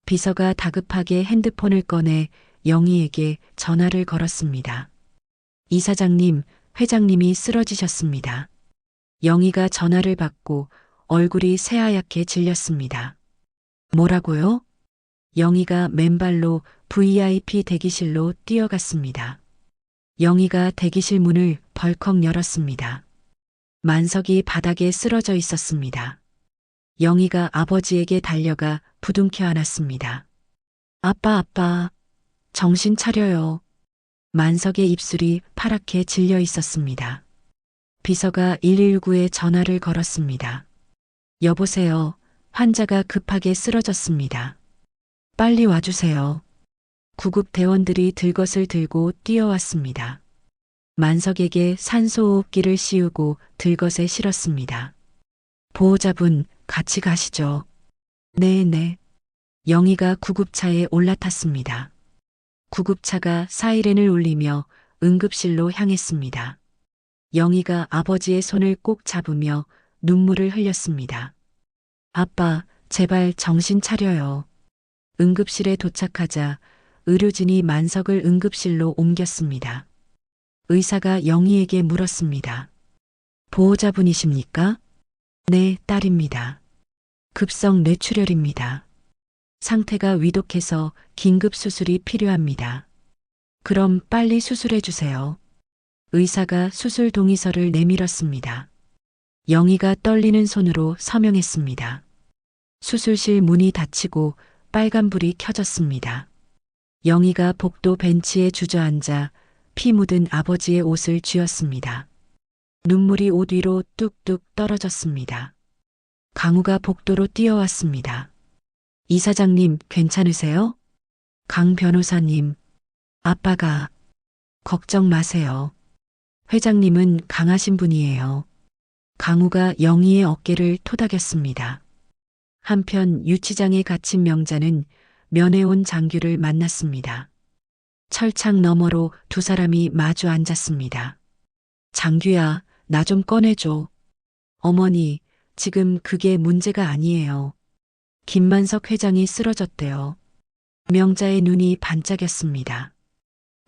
S2: 비서가 다급하게 핸드폰을 꺼내 영희에게 전화를 걸었습니다. 이사장님, 회장님이 쓰러지셨습니다. 영희가 전화를 받고 얼굴이 새하얗게 질렸습니다. 뭐라고요? 영희가 맨발로 VIP 대기실로 뛰어갔습니다. 영희가 대기실 문을 벌컥 열었습니다. 만석이 바닥에 쓰러져 있었습니다. 영희가 아버지에게 달려가 부둥켜 안았습니다. 아빠, 정신 차려요. 만석의 입술이 파랗게 질려 있었습니다. 비서가 119에 전화를 걸었습니다. 여보세요. 환자가 급하게 쓰러졌습니다. 빨리 와주세요. 구급 대원들이 들것을 들고 뛰어왔습니다. 만석에게 산소호흡기를 씌우고 들것에 실었습니다. 보호자분, 같이 가시죠. 네네. 영희가 구급차에 올라탔습니다. 구급차가 사이렌을 울리며 응급실로 향했습니다. 영희가 아버지의 손을 꼭 잡으며 눈물을 흘렸습니다. 아빠, 제발 정신 차려요. 응급실에 도착하자 의료진이 만석을 응급실로 옮겼습니다. 의사가 영희에게 물었습니다. 보호자분이십니까? 네, 딸입니다. 급성 뇌출혈입니다. 상태가 위독해서 긴급 수술이 필요합니다. 그럼 빨리 수술해 주세요. 의사가 수술 동의서를 내밀었습니다. 영희가 떨리는 손으로 서명했습니다. 수술실 문이 닫히고 빨간불이 켜졌습니다. 영희가 복도 벤치에 주저앉아 피 묻은 아버지의 옷을 쥐었습니다. 눈물이 옷 위로 뚝뚝 떨어졌습니다. 강우가 복도로 뛰어왔습니다. 이사장님, 괜찮으세요? 강 변호사님, 아빠가 걱정 마세요. 회장님은 강하신 분이에요. 강우가 영희의 어깨를 토닥였습니다. 한편 유치장에 갇힌 명자는 면회 온 장규를 만났습니다. 철창 너머로 두 사람이 마주 앉았습니다. 장규야, 나 좀 꺼내줘. 어머니, 지금 그게 문제가 아니에요. 김만석 회장이 쓰러졌대요. 명자의 눈이 반짝였습니다.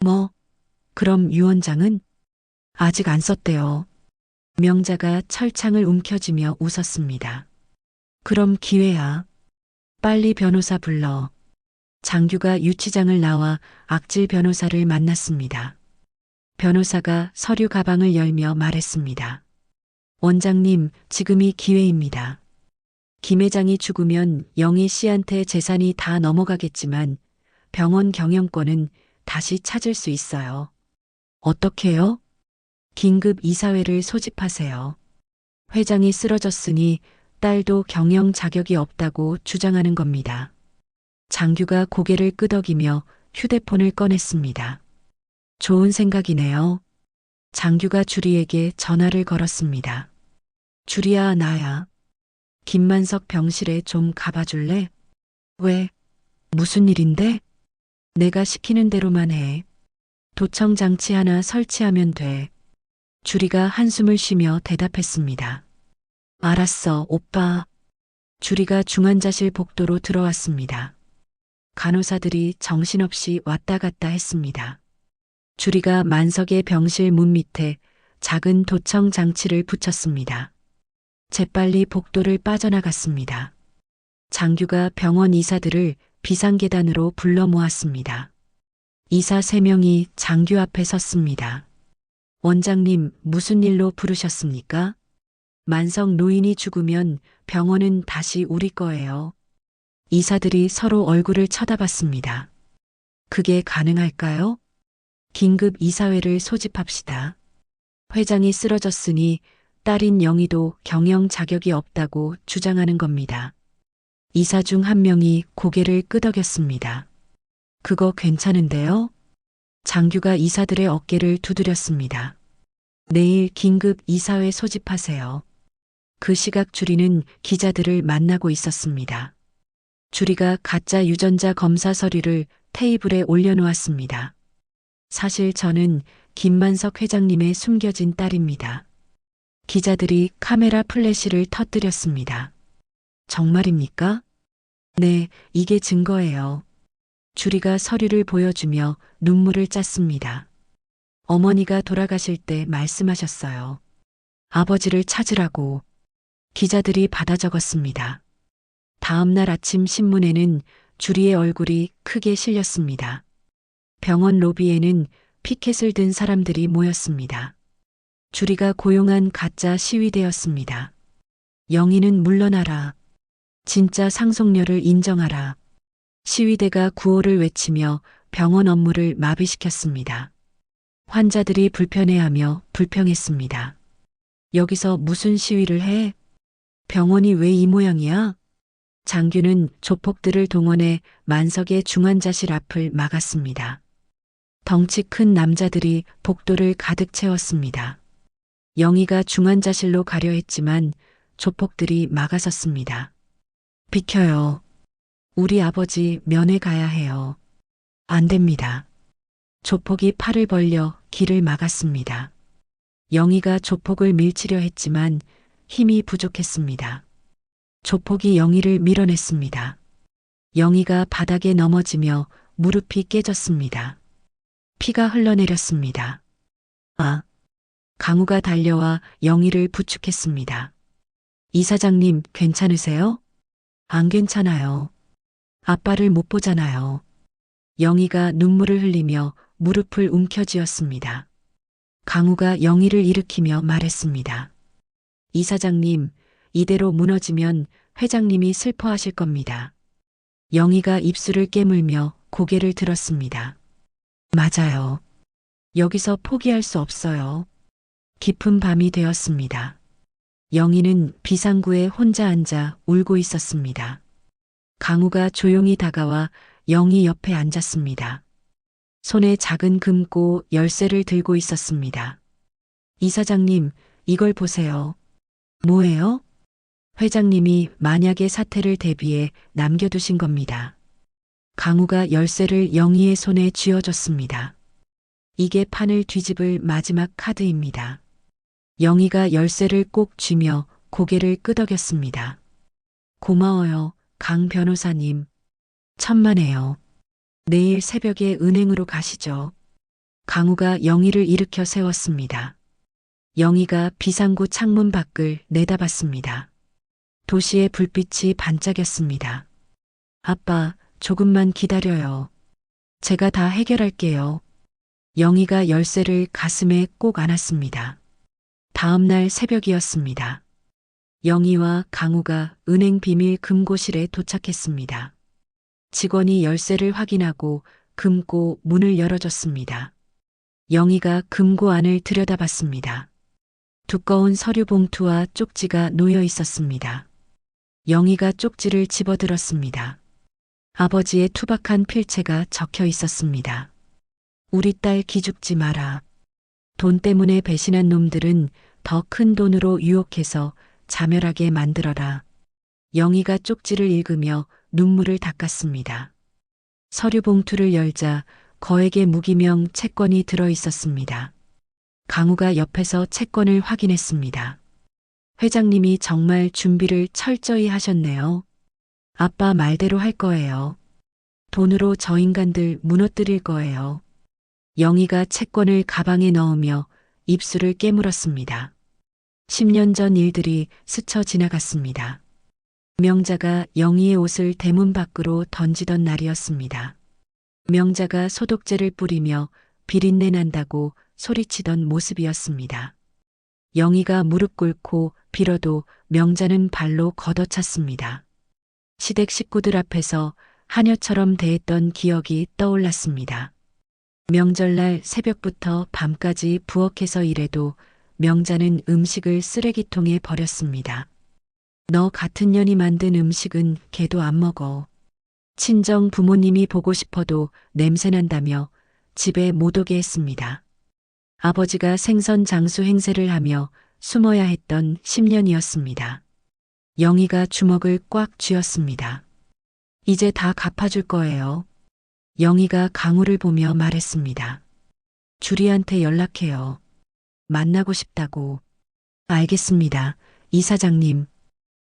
S2: 뭐? 그럼 유 원장은? 아직 안 썼대요. 명자가 철창을 움켜쥐며 웃었습니다. 그럼 기회야. 빨리 변호사 불러. 장규가 유치장을 나와 악질 변호사를 만났습니다. 변호사가 서류 가방을 열며 말했습니다. 원장님, 지금이 기회입니다. 김 회장이 죽으면 영희 씨한테 재산이 다 넘어가겠지만 병원 경영권은 다시 찾을 수 있어요. 어떻게요? 긴급 이사회를 소집하세요. 회장이 쓰러졌으니 딸도 경영 자격이 없다고 주장하는 겁니다. 장규가 고개를 끄덕이며 휴대폰을 꺼냈습니다. 좋은 생각이네요. 장규가 주리에게 전화를 걸었습니다. 주리야, 나야. 김만석 병실에 좀 가봐줄래? 왜? 무슨 일인데? 내가 시키는 대로만 해. 도청 장치 하나 설치하면 돼. 주리가 한숨을 쉬며 대답했습니다. 알았어, 오빠. 주리가 중환자실 복도로 들어왔습니다. 간호사들이 정신없이 왔다 갔다 했습니다. 주리가 만석의 병실 문 밑에 작은 도청 장치를 붙였습니다. 재빨리 복도를 빠져나갔습니다. 장규가 병원 이사들을 비상계단으로 불러 모았습니다. 이사 3명이 장규 앞에 섰습니다. 원장님, 무슨 일로 부르셨습니까? 만석 노인이 죽으면 병원은 다시 우리 거예요. 이사들이 서로 얼굴을 쳐다봤습니다. 그게 가능할까요? 긴급 이사회를 소집합시다. 회장이 쓰러졌으니 딸인 영희도 경영 자격이 없다고 주장하는 겁니다. 이사 중 한 명이 고개를 끄덕였습니다. 그거 괜찮은데요? 장규가 이사들의 어깨를 두드렸습니다. 내일 긴급 이사회 소집하세요. 그 시각 주리는 기자들을 만나고 있었습니다. 주리가 가짜 유전자 검사 서류를 테이블에 올려놓았습니다. 사실 저는 김만석 회장님의 숨겨진 딸입니다. 기자들이 카메라 플래시를 터뜨렸습니다. 정말입니까? 네, 이게 증거예요. 주리가 서류를 보여주며 눈물을 짰습니다. 어머니가 돌아가실 때 말씀하셨어요. 아버지를 찾으라고. 기자들이 받아 적었습니다. 다음 날 아침 신문에는 주리의 얼굴이 크게 실렸습니다. 병원 로비에는 피켓을 든 사람들이 모였습니다. 주리가 고용한 가짜 시위대였습니다. 영희는 물러나라. 진짜 상속녀를 인정하라. 시위대가 구호를 외치며 병원 업무를 마비시켰습니다. 환자들이 불편해하며 불평했습니다. 여기서 무슨 시위를 해? 병원이 왜 이 모양이야? 장규는 조폭들을 동원해 만석의 중환자실 앞을 막았습니다. 덩치 큰 남자들이 복도를 가득 채웠습니다. 영희가 중환자실로 가려 했지만 조폭들이 막아섰습니다. 비켜요. 우리 아버지 면회 가야 해요. 안 됩니다. 조폭이 팔을 벌려 길을 막았습니다. 영희가 조폭을 밀치려 했지만 힘이 부족했습니다. 조폭이 영희를 밀어냈습니다. 영희가 바닥에 넘어지며 무릎이 깨졌습니다. 피가 흘러내렸습니다. 아! 강우가 달려와 영희를 부축했습니다. 이사장님, 괜찮으세요? 안 괜찮아요. 아빠를 못 보잖아요. 영희가 눈물을 흘리며 무릎을 움켜쥐었습니다. 강우가 영희를 일으키며 말했습니다. 이사장님, 이대로 무너지면 회장님이 슬퍼하실 겁니다. 영희가 입술을 깨물며 고개를 들었습니다. 맞아요. 여기서 포기할 수 없어요. 깊은 밤이 되었습니다. 영희는 비상구에 혼자 앉아 울고 있었습니다. 강우가 조용히 다가와 영희 옆에 앉았습니다. 손에 작은 금고 열쇠를 들고 있었습니다. 이사장님, 이걸 보세요. 뭐예요? 회장님이 만약의 사태를 대비해 남겨두신 겁니다. 강우가 열쇠를 영희의 손에 쥐어줬습니다. 이게 판을 뒤집을 마지막 카드입니다. 영희가 열쇠를 꼭 쥐며 고개를 끄덕였습니다. 고마워요, 강 변호사님. 천만에요. 내일 새벽에 은행으로 가시죠. 강우가 영희를 일으켜 세웠습니다. 영희가 비상구 창문 밖을 내다봤습니다. 도시의 불빛이 반짝였습니다. 아빠, 조금만 기다려요. 제가 다 해결할게요. 영희가 열쇠를 가슴에 꼭 안았습니다. 다음 날 새벽이었습니다. 영희와 강우가 은행 비밀 금고실에 도착했습니다. 직원이 열쇠를 확인하고 금고 문을 열어줬습니다. 영희가 금고 안을 들여다봤습니다. 두꺼운 서류 봉투와 쪽지가 놓여 있었습니다. 영희가 쪽지를 집어들었습니다. 아버지의 투박한 필체가 적혀 있었습니다. 우리 딸 기죽지 마라. 돈 때문에 배신한 놈들은 더 큰 돈으로 유혹해서 자멸하게 만들어라. 영희가 쪽지를 읽으며 눈물을 닦았습니다. 서류 봉투를 열자 거액의 무기명 채권이 들어 있었습니다. 강우가 옆에서 채권을 확인했습니다. 회장님이 정말 준비를 철저히 하셨네요. 아빠 말대로 할 거예요. 돈으로 저 인간들 무너뜨릴 거예요. 영희가 채권을 가방에 넣으며 입술을 깨물었습니다. 10년 전 일들이 스쳐 지나갔습니다. 명자가 영희의 옷을 대문 밖으로 던지던 날이었습니다. 명자가 소독제를 뿌리며 비린내 난다고 소리치던 모습이었습니다. 영희가 무릎 꿇고 빌어도 명자는 발로 걷어찼습니다. 시댁 식구들 앞에서 하녀처럼 대했던 기억이 떠올랐습니다. 명절날 새벽부터 밤까지 부엌에서 일해도 명자는 음식을 쓰레기통에 버렸습니다. 너 같은 년이 만든 음식은 걔도 안 먹어. 친정 부모님이 보고 싶어도 냄새난다며 집에 못 오게 했습니다. 아버지가 생선 장수 행세를 하며 숨어야 했던 10년이었습니다. 영희가 주먹을 꽉 쥐었습니다. 이제 다 갚아줄 거예요. 영희가 강우를 보며 말했습니다. 주리한테 연락해요. 만나고 싶다고. 알겠습니다, 이사장님.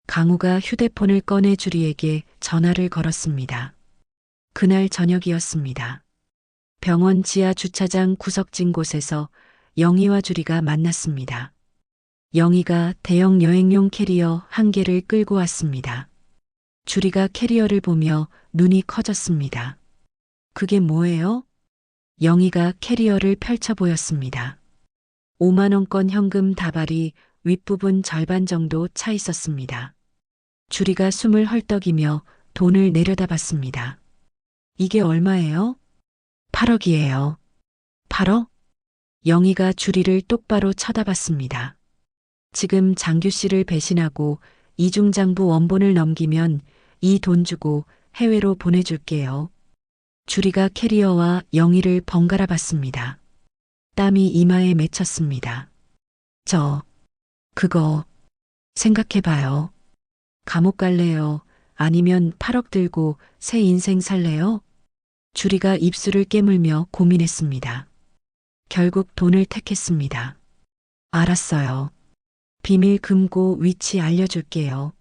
S2: 강우가 휴대폰을 꺼내 주리에게 전화를 걸었습니다. 그날 저녁이었습니다. 병원 지하 주차장 구석진 곳에서 영희와 주리가 만났습니다. 영희가 대형 여행용 캐리어 한 개를 끌고 왔습니다. 주리가 캐리어를 보며 눈이 커졌습니다. 그게 뭐예요? 영희가 캐리어를 펼쳐 보였습니다. 5만 원권 현금 다발이 윗부분 절반 정도 차 있었습니다. 주리가 숨을 헐떡이며 돈을 내려다봤습니다. 이게 얼마예요? 8억이에요. 8억? 영희가 주리를 똑바로 쳐다봤습니다. 지금 장규 씨를 배신하고 이중장부 원본을 넘기면 이 돈 주고 해외로 보내줄게요. 주리가 캐리어와 영희를 번갈아 봤습니다. 땀이 이마에 맺혔습니다. 그거 생각해봐요. 감옥 갈래요? 아니면 8억 들고 새 인생 살래요? 주리가 입술을 깨물며 고민했습니다. 결국 돈을 택했습니다. 알았어요. 비밀 금고 위치 알려줄게요.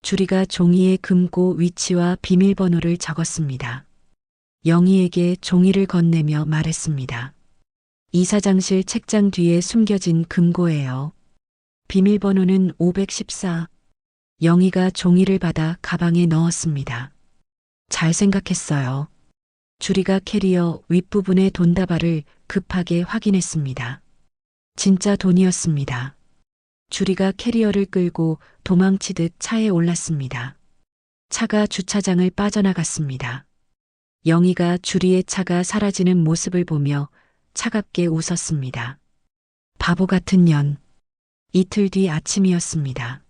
S2: 주리가 종이에 금고 위치와 비밀번호를 적었습니다. 영희에게 종이를 건네며 말했습니다. 이사장실 책장 뒤에 숨겨진 금고예요. 비밀번호는 514. 영희가 종이를 받아 가방에 넣었습니다. 잘 생각했어요. 주리가 캐리어 윗부분의 돈다발을 급하게 확인했습니다. 진짜 돈이었습니다. 주리가 캐리어를 끌고 도망치듯 차에 올랐습니다. 차가 주차장을 빠져나갔습니다. 영희가 주리의 차가 사라지는 모습을 보며 차갑게 웃었습니다. 바보 같은 년. 이틀 뒤 아침이었습니다.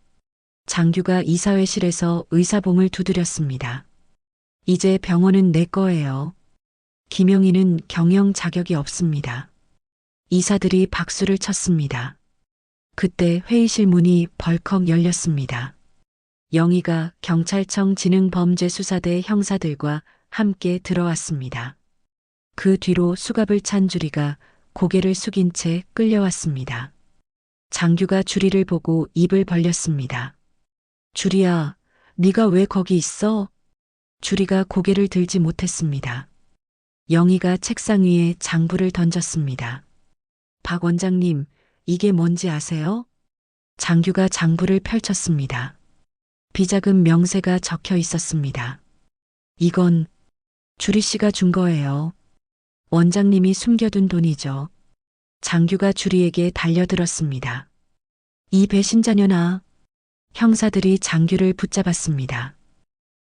S2: 장규가 이사회실에서 의사봉을 두드렸습니다. 이제 병원은 내 거예요. 김영희는 경영 자격이 없습니다. 이사들이 박수를 쳤습니다. 그때 회의실 문이 벌컥 열렸습니다. 영희가 경찰청 지능범죄수사대 형사들과 함께 들어왔습니다. 그 뒤로 수갑을 찬 주리가 고개를 숙인 채 끌려왔습니다. 장규가 주리를 보고 입을 벌렸습니다. 주리야, 네가 왜 거기 있어? 주리가 고개를 들지 못했습니다. 영희가 책상 위에 장부를 던졌습니다. 박 원장님, 이게 뭔지 아세요? 장규가 장부를 펼쳤습니다. 비자금 명세가 적혀 있었습니다. 이건 주리 씨가 준 거예요. 원장님이 숨겨둔 돈이죠. 장규가 주리에게 달려들었습니다. 이 배신자녀나. 형사들이 장규를 붙잡았습니다.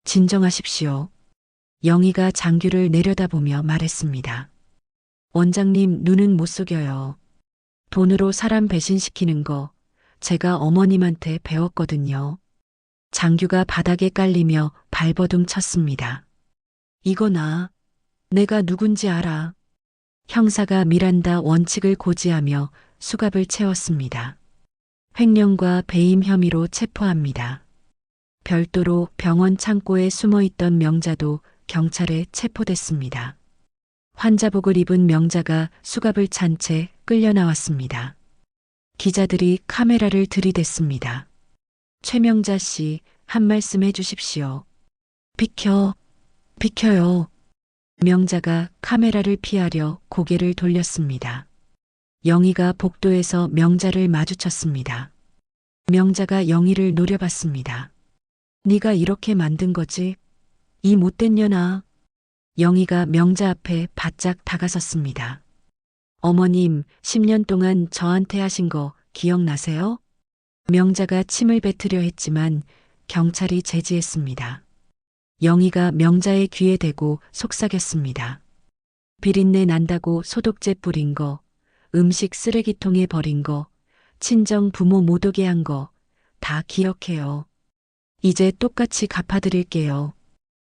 S2: 진정하십시오. 영희가 장규를 내려다보며 말했습니다. 원장님 눈은 못 속여요. 돈으로 사람 배신시키는 거 제가 어머님한테 배웠거든요. 장규가 바닥에 깔리며 발버둥 쳤습니다. 이거나 내가 누군지 알아. 형사가 미란다 원칙을 고지하며 수갑을 채웠습니다. 횡령과 배임 혐의로 체포합니다. 별도로 병원 창고에 숨어있던 명자도 경찰에 체포됐습니다. 환자복을 입은 명자가 수갑을 찬 채 끌려 나왔습니다. 기자들이 카메라를 들이댔습니다. 최명자 씨, 한 말씀 해주십시오. 비켜요. 명자가 카메라를 피하려 고개를 돌렸습니다. 영희가 복도에서 명자를 마주쳤습니다. 명자가 영희를 노려봤습니다. 네가 이렇게 만든 거지? 이 못된 년아. 영희가 명자 앞에 바짝 다가섰습니다. 어머님, 10년 동안 저한테 하신 거 기억나세요? 명자가 침을 뱉으려 했지만 경찰이 제지했습니다. 영희가 명자의 귀에 대고 속삭였습니다. 비린내 난다고 소독제 뿌린 거, 음식 쓰레기통에 버린 거, 친정 부모 못 오게 한 거 다 기억해요. 이제 똑같이 갚아드릴게요.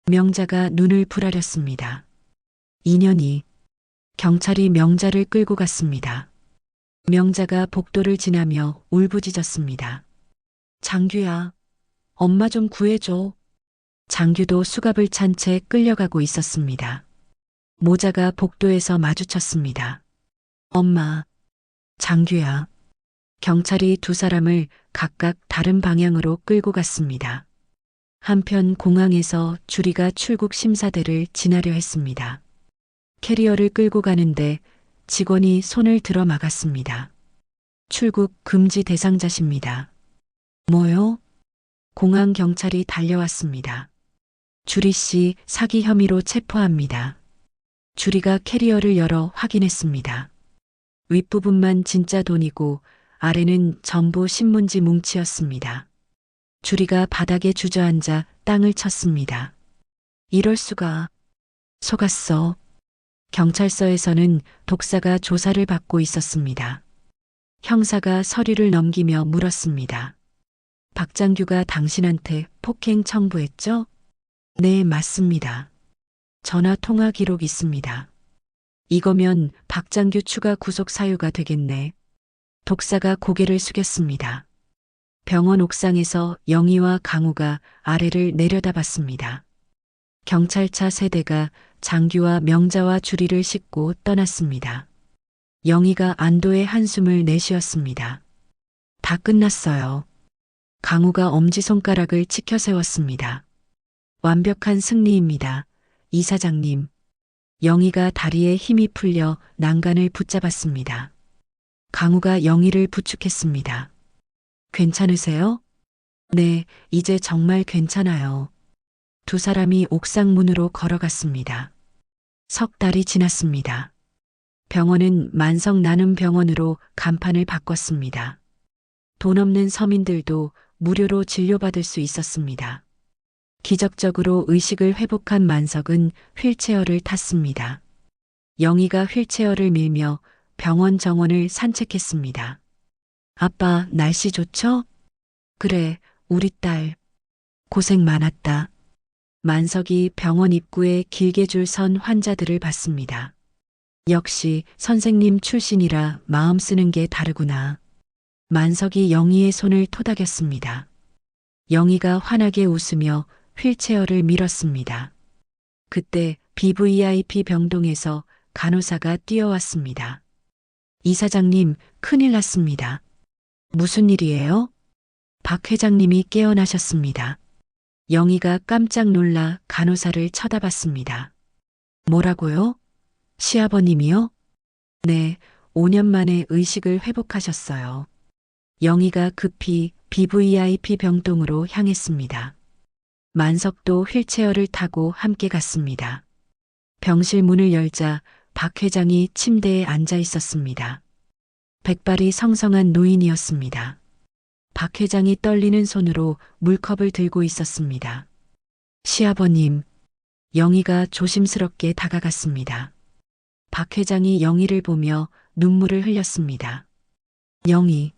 S2: 명자가 눈을 부라렸습니다. 2년이 경찰이 명자를 끌고 갔습니다. 명자가 복도를 지나며 울부짖었습니다. 장규야, 엄마 좀 구해줘. 장규도 수갑을 찬 채 끌려가고 있었습니다. 모자가 복도에서 마주쳤습니다. 엄마, 장규야. 경찰이 두 사람을 각각 다른 방향으로 끌고 갔습니다. 한편 공항에서 주리가 출국 심사대를 지나려 했습니다. 캐리어를 끌고 가는데 직원이 손을 들어 막았습니다. 출국 금지 대상자십니다. 뭐요? 공항 경찰이 달려왔습니다. 주리 씨 사기 혐의로 체포합니다. 주리가 캐리어를 열어 확인했습니다. 윗부분만 진짜 돈이고 아래는 전부 신문지 뭉치였습니다. 주리가 바닥에 주저앉아 땅을 쳤습니다. 이럴 수가. 속았어. 경찰서에서는 독사가 조사를 받고 있었습니다. 형사가 서류를 넘기며 물었습니다. 박장규가 당신한테 폭행 청부했죠? 네, 맞습니다. 전화 통화 기록 있습니다. 이거면 박장규 추가 구속 사유가 되겠네. 독사가 고개를 숙였습니다. 병원 옥상에서 영희와 강우가 아래를 내려다봤습니다. 경찰차 세대가 장규와 명자와 주리를 싣고 떠났습니다. 영희가 안도의 한숨을 내쉬었습니다. 다 끝났어요. 강우가 엄지손가락을 치켜 세웠습니다. 완벽한 승리입니다. 이사장님. 영희가 다리에 힘이 풀려 난간을 붙잡았습니다. 강우가 영희를 부축했습니다. 괜찮으세요? 네, 이제 정말 괜찮아요. 두 사람이 옥상 문으로 걸어갔습니다. 석 달이 지났습니다. 병원은 만성 나눔 병원으로 간판을 바꿨습니다. 돈 없는 서민들도 무료로 진료받을 수 있었습니다. 기적적으로 의식을 회복한 만석은 휠체어를 탔습니다. 영희가 휠체어를 밀며 병원 정원을 산책했습니다. 아빠, 날씨 좋죠? 그래, 우리 딸. 고생 많았다. 만석이 병원 입구에 길게 줄 선 환자들을 봤습니다. 역시 선생님 출신이라 마음 쓰는 게 다르구나. 만석이 영희의 손을 토닥였습니다. 영희가 환하게 웃으며 휠체어를 밀었습니다. 그때 BVIP 병동에서 간호사가 뛰어왔습니다. 이사장님, 큰일 났습니다. 무슨 일이에요? 박 회장님이 깨어나셨습니다. 영희가 깜짝 놀라 간호사를 쳐다봤습니다. 뭐라고요? 시아버님이요? 네, 5년 만에 의식을 회복하셨어요. 영희가 급히 BVIP 병동으로 향했습니다. 만석도 휠체어를 타고 함께 갔습니다. 병실 문을 열자 박 회장이 침대에 앉아 있었습니다. 백발이 성성한 노인이었습니다. 박 회장이 떨리는 손으로 물컵을 들고 있었습니다. 시아버님, 영희가 조심스럽게 다가갔습니다. 박 회장이 영희를 보며 눈물을 흘렸습니다. 영희,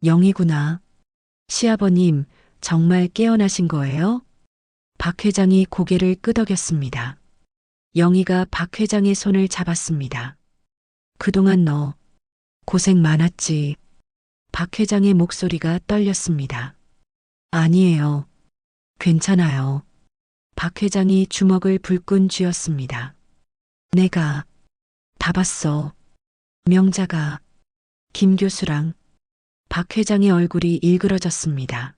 S2: 영희구나. 시아버님, 정말 깨어나신 거예요? 박 회장이 고개를 끄덕였습니다. 영희가 박 회장의 손을 잡았습니다. 그동안 너 고생 많았지. 박 회장의 목소리가 떨렸습니다. 아니에요. 괜찮아요. 박 회장이 주먹을 불끈 쥐었습니다. 내가 다 봤어. 명자가 김 교수랑 박 회장의 얼굴이 일그러졌습니다.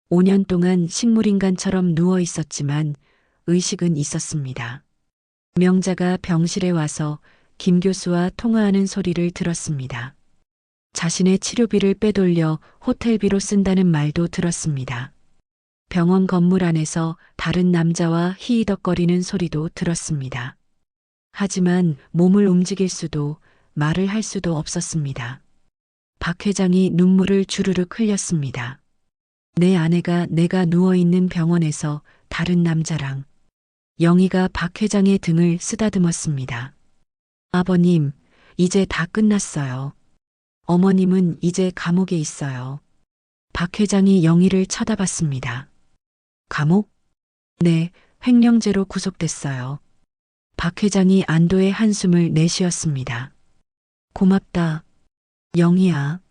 S2: 5년 동안 식물인간처럼 누워 있었지만 의식은 있었습니다. 명자가 병실에 와서 김 교수와 통화하는 소리를 들었습니다. 자신의 치료비를 빼돌려 호텔비로 쓴다는 말도 들었습니다. 병원 건물 안에서 다른 남자와 히히덕거리는 소리도 들었습니다. 하지만 몸을 움직일 수도 말을 할 수도 없었습니다. 박 회장이 눈물을 주르륵 흘렸습니다. 내 아내가 내가 누워있는 병원에서 다른 남자랑. 영희가 박 회장의 등을 쓰다듬었습니다. 아버님, 이제 다 끝났어요. 어머님은 이제 감옥에 있어요. 박 회장이 영희를 쳐다봤습니다. 감옥? 네, 횡령죄로 구속됐어요. 박 회장이 안도의 한숨을 내쉬었습니다. 고맙다. 영희야.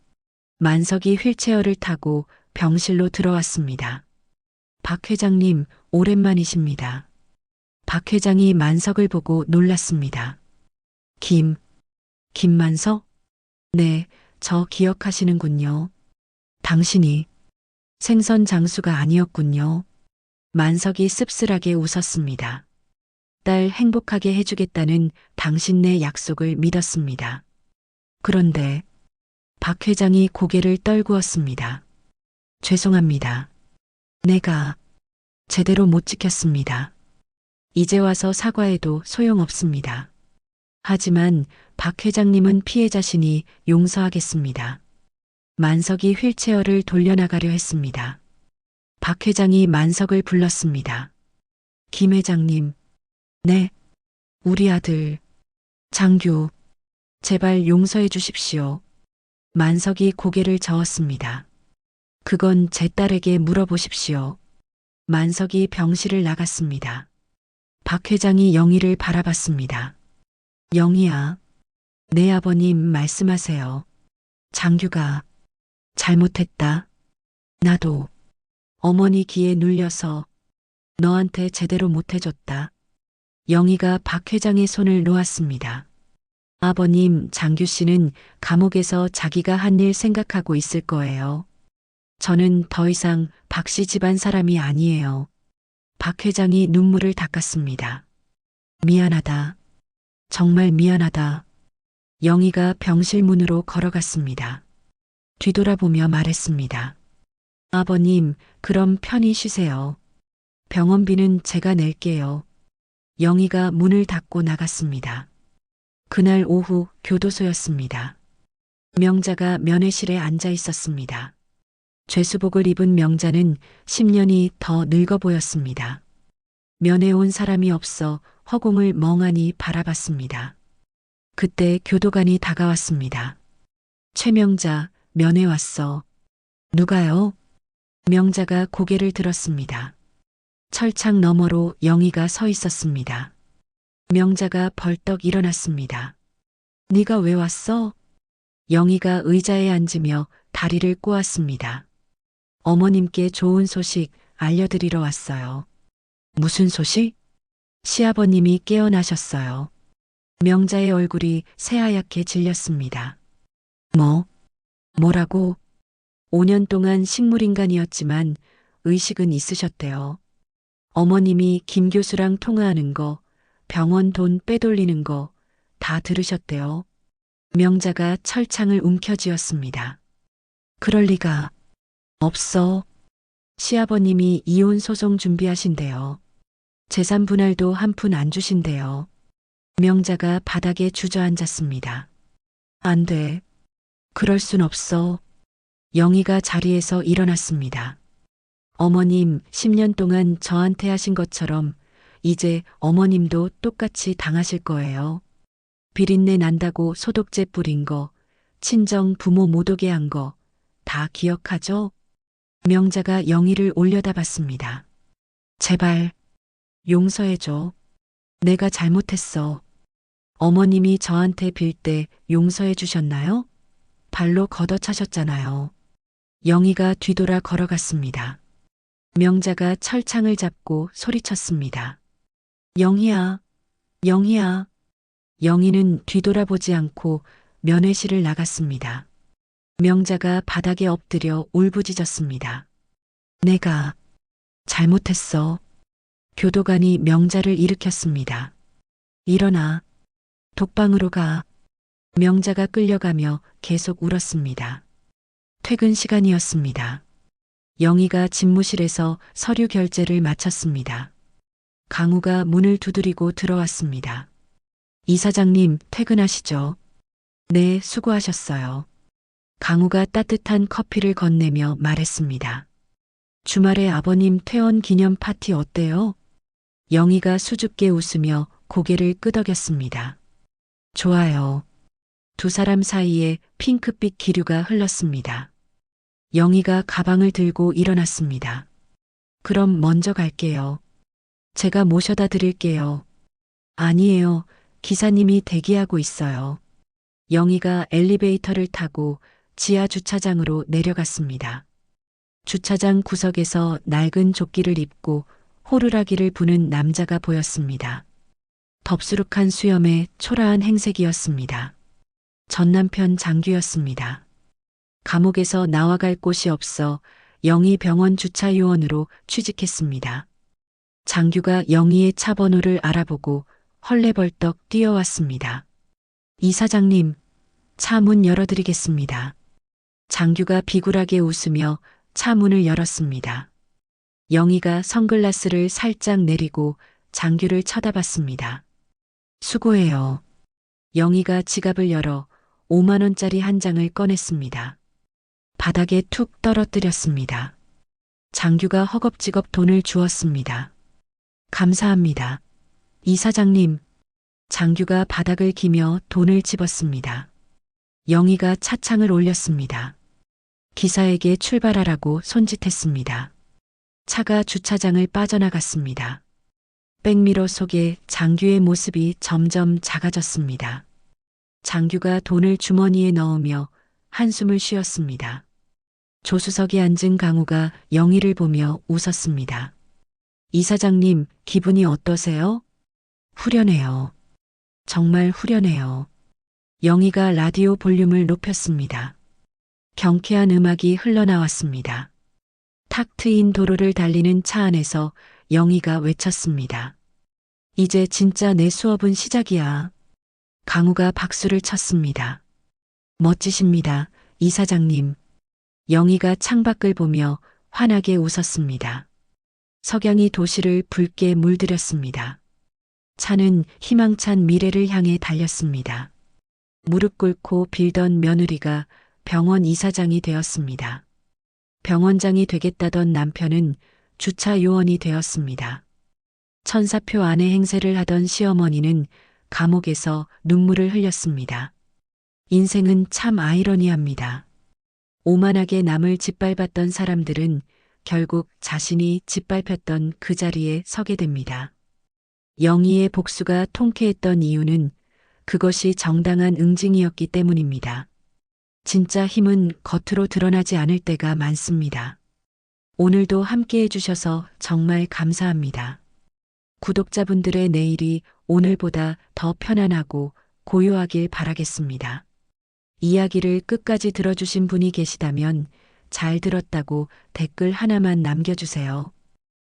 S2: 만석이 휠체어를 타고 병실로 들어왔습니다. 박 회장님, 오랜만이십니다. 박 회장이 만석을 보고 놀랐습니다. 김만석? 네, 저 기억하시는군요. 당신이 생선 장수가 아니었군요. 만석이 씁쓸하게 웃었습니다. 딸 행복하게 해주겠다는 당신네 약속을 믿었습니다. 그런데 박 회장이 고개를 떨구었습니다. 죄송합니다. 내가 제대로 못 지켰습니다. 이제 와서 사과해도 소용없습니다. 하지만 박 회장님은 피해자시니 용서하겠습니다. 만석이 휠체어를 돌려나가려 했습니다. 박 회장이 만석을 불렀습니다. 김 회장님. 네, 우리 아들 장규, 제발 용서해 주십시오. 만석이 고개를 저었습니다. 그건 제 딸에게 물어보십시오. 만석이 병실을 나갔습니다. 박 회장이 영희를 바라봤습니다. 영희야, 내 아버님 말씀하세요. 장규가 잘못했다. 나도 어머니 기에 눌려서 너한테 제대로 못해줬다. 영희가 박 회장의 손을 놓았습니다. 아버님, 장규 씨는 감옥에서 자기가 한 일 생각하고 있을 거예요. 저는 더 이상 박 씨 집안 사람이 아니에요. 박 회장이 눈물을 닦았습니다. 미안하다. 정말 미안하다. 영희가 병실 문으로 걸어갔습니다. 뒤돌아보며 말했습니다. 아버님, 그럼 편히 쉬세요. 병원비는 제가 낼게요. 영희가 문을 닫고 나갔습니다. 그날 오후 교도소였습니다. 명자가 면회실에 앉아 있었습니다. 죄수복을 입은 명자는 10년이 더 늙어 보였습니다. 면회 온 사람이 없어 허공을 멍하니 바라봤습니다. 그때 교도관이 다가왔습니다. 최명자, 면회 왔어. 누가요? 명자가 고개를 들었습니다. 철창 너머로 영희가 서 있었습니다. 명자가 벌떡 일어났습니다. 네가 왜 왔어? 영희가 의자에 앉으며 다리를 꼬았습니다. 어머님께 좋은 소식 알려드리러 왔어요. 무슨 소식? 시아버님이 깨어나셨어요. 명자의 얼굴이 새하얗게 질렸습니다. 뭐라고? 5년 동안 식물인간이었지만 의식은 있으셨대요. 어머님이 김 교수랑 통화하는 거, 병원 돈 빼돌리는 거 다 들으셨대요. 명자가 철창을 움켜쥐었습니다. 그럴 리가 없어. 시아버님이 이혼 소송 준비하신대요. 재산 분할도 한 푼 안 주신대요. 명자가 바닥에 주저앉았습니다. 안 돼. 그럴 순 없어. 영희가 자리에서 일어났습니다. 어머님 10년 동안 저한테 하신 것처럼 이제 어머님도 똑같이 당하실 거예요. 비린내 난다고 소독제 뿌린 거, 친정 부모 못 오게 한 거 다 기억하죠? 명자가 영희를 올려다봤습니다. 제발 용서해줘. 내가 잘못했어. 어머님이 저한테 빌 때 용서해 주셨나요? 발로 걷어차셨잖아요. 영희가 뒤돌아 걸어갔습니다. 명자가 철창을 잡고 소리쳤습니다. 영희야, 영희야. 영희는 뒤돌아보지 않고 면회실을 나갔습니다. 명자가 바닥에 엎드려 울부짖었습니다. 내가 잘못했어. 교도관이 명자를 일으켰습니다. 일어나. 독방으로 가. 명자가 끌려가며 계속 울었습니다. 퇴근 시간이었습니다. 영희가 집무실에서 서류 결제를 마쳤습니다. 강우가 문을 두드리고 들어왔습니다. 이사장님, 퇴근하시죠. 네, 수고하셨어요. 강우가 따뜻한 커피를 건네며 말했습니다. 주말에 아버님 퇴원 기념 파티 어때요? 영희가 수줍게 웃으며 고개를 끄덕였습니다. 좋아요. 두 사람 사이에 핑크빛 기류가 흘렀습니다. 영희가 가방을 들고 일어났습니다. 그럼 먼저 갈게요. 제가 모셔다 드릴게요. 아니에요. 기사님이 대기하고 있어요. 영희가 엘리베이터를 타고 지하 주차장으로 내려갔습니다. 주차장 구석에서 낡은 조끼를 입고 호루라기를 부는 남자가 보였습니다. 덥수룩한 수염에 초라한 행색이었습니다. 전 남편 장규였습니다. 감옥에서 나와갈 곳이 없어 영희 병원 주차 요원으로 취직했습니다. 장규가 영희의 차 번호를 알아보고 헐레벌떡 뛰어왔습니다. 이사장님, 차 문 열어드리겠습니다. 장규가 비굴하게 웃으며 차 문을 열었습니다. 영희가 선글라스를 살짝 내리고 장규를 쳐다봤습니다. 수고해요. 영희가 지갑을 열어 5만 원짜리 한 장을 꺼냈습니다. 바닥에 툭 떨어뜨렸습니다. 장규가 허겁지겁 돈을 주었습니다. 감사합니다. 이사장님. 장규가 바닥을 기며 돈을 집었습니다. 영희가 차창을 올렸습니다. 기사에게 출발하라고 손짓했습니다. 차가 주차장을 빠져나갔습니다. 백미러 속에 장규의 모습이 점점 작아졌습니다. 장규가 돈을 주머니에 넣으며 한숨을 쉬었습니다. 조수석에 앉은 강우가 영희를 보며 웃었습니다. 이사장님, 기분이 어떠세요? 후련해요. 정말 후련해요. 영희가 라디오 볼륨을 높였습니다. 경쾌한 음악이 흘러나왔습니다. 탁 트인 도로를 달리는 차 안에서 영희가 외쳤습니다. 이제 진짜 내 수업은 시작이야. 강우가 박수를 쳤습니다. 멋지십니다, 이사장님. 영희가 창밖을 보며 환하게 웃었습니다. 석양이 도시를 붉게 물들였습니다. 차는 희망찬 미래를 향해 달렸습니다. 무릎 꿇고 빌던 며느리가 병원 이사장이 되었습니다. 병원장이 되겠다던 남편은 주차 요원이 되었습니다. 천사표 안에 행세를 하던 시어머니는 감옥에서 눈물을 흘렸습니다. 인생은 참 아이러니합니다. 오만하게 남을 짓밟았던 사람들은 결국 자신이 짓밟혔던 그 자리에 서게 됩니다. 영희의 복수가 통쾌했던 이유는 그것이 정당한 응징이었기 때문입니다. 진짜 힘은 겉으로 드러나지 않을 때가 많습니다. 오늘도 함께 해주셔서 정말 감사합니다. 구독자분들의 내일이 오늘보다 더 편안하고 고요하길 바라겠습니다. 이야기를 끝까지 들어주신 분이 계시다면 잘 들었다고 댓글 하나만 남겨주세요.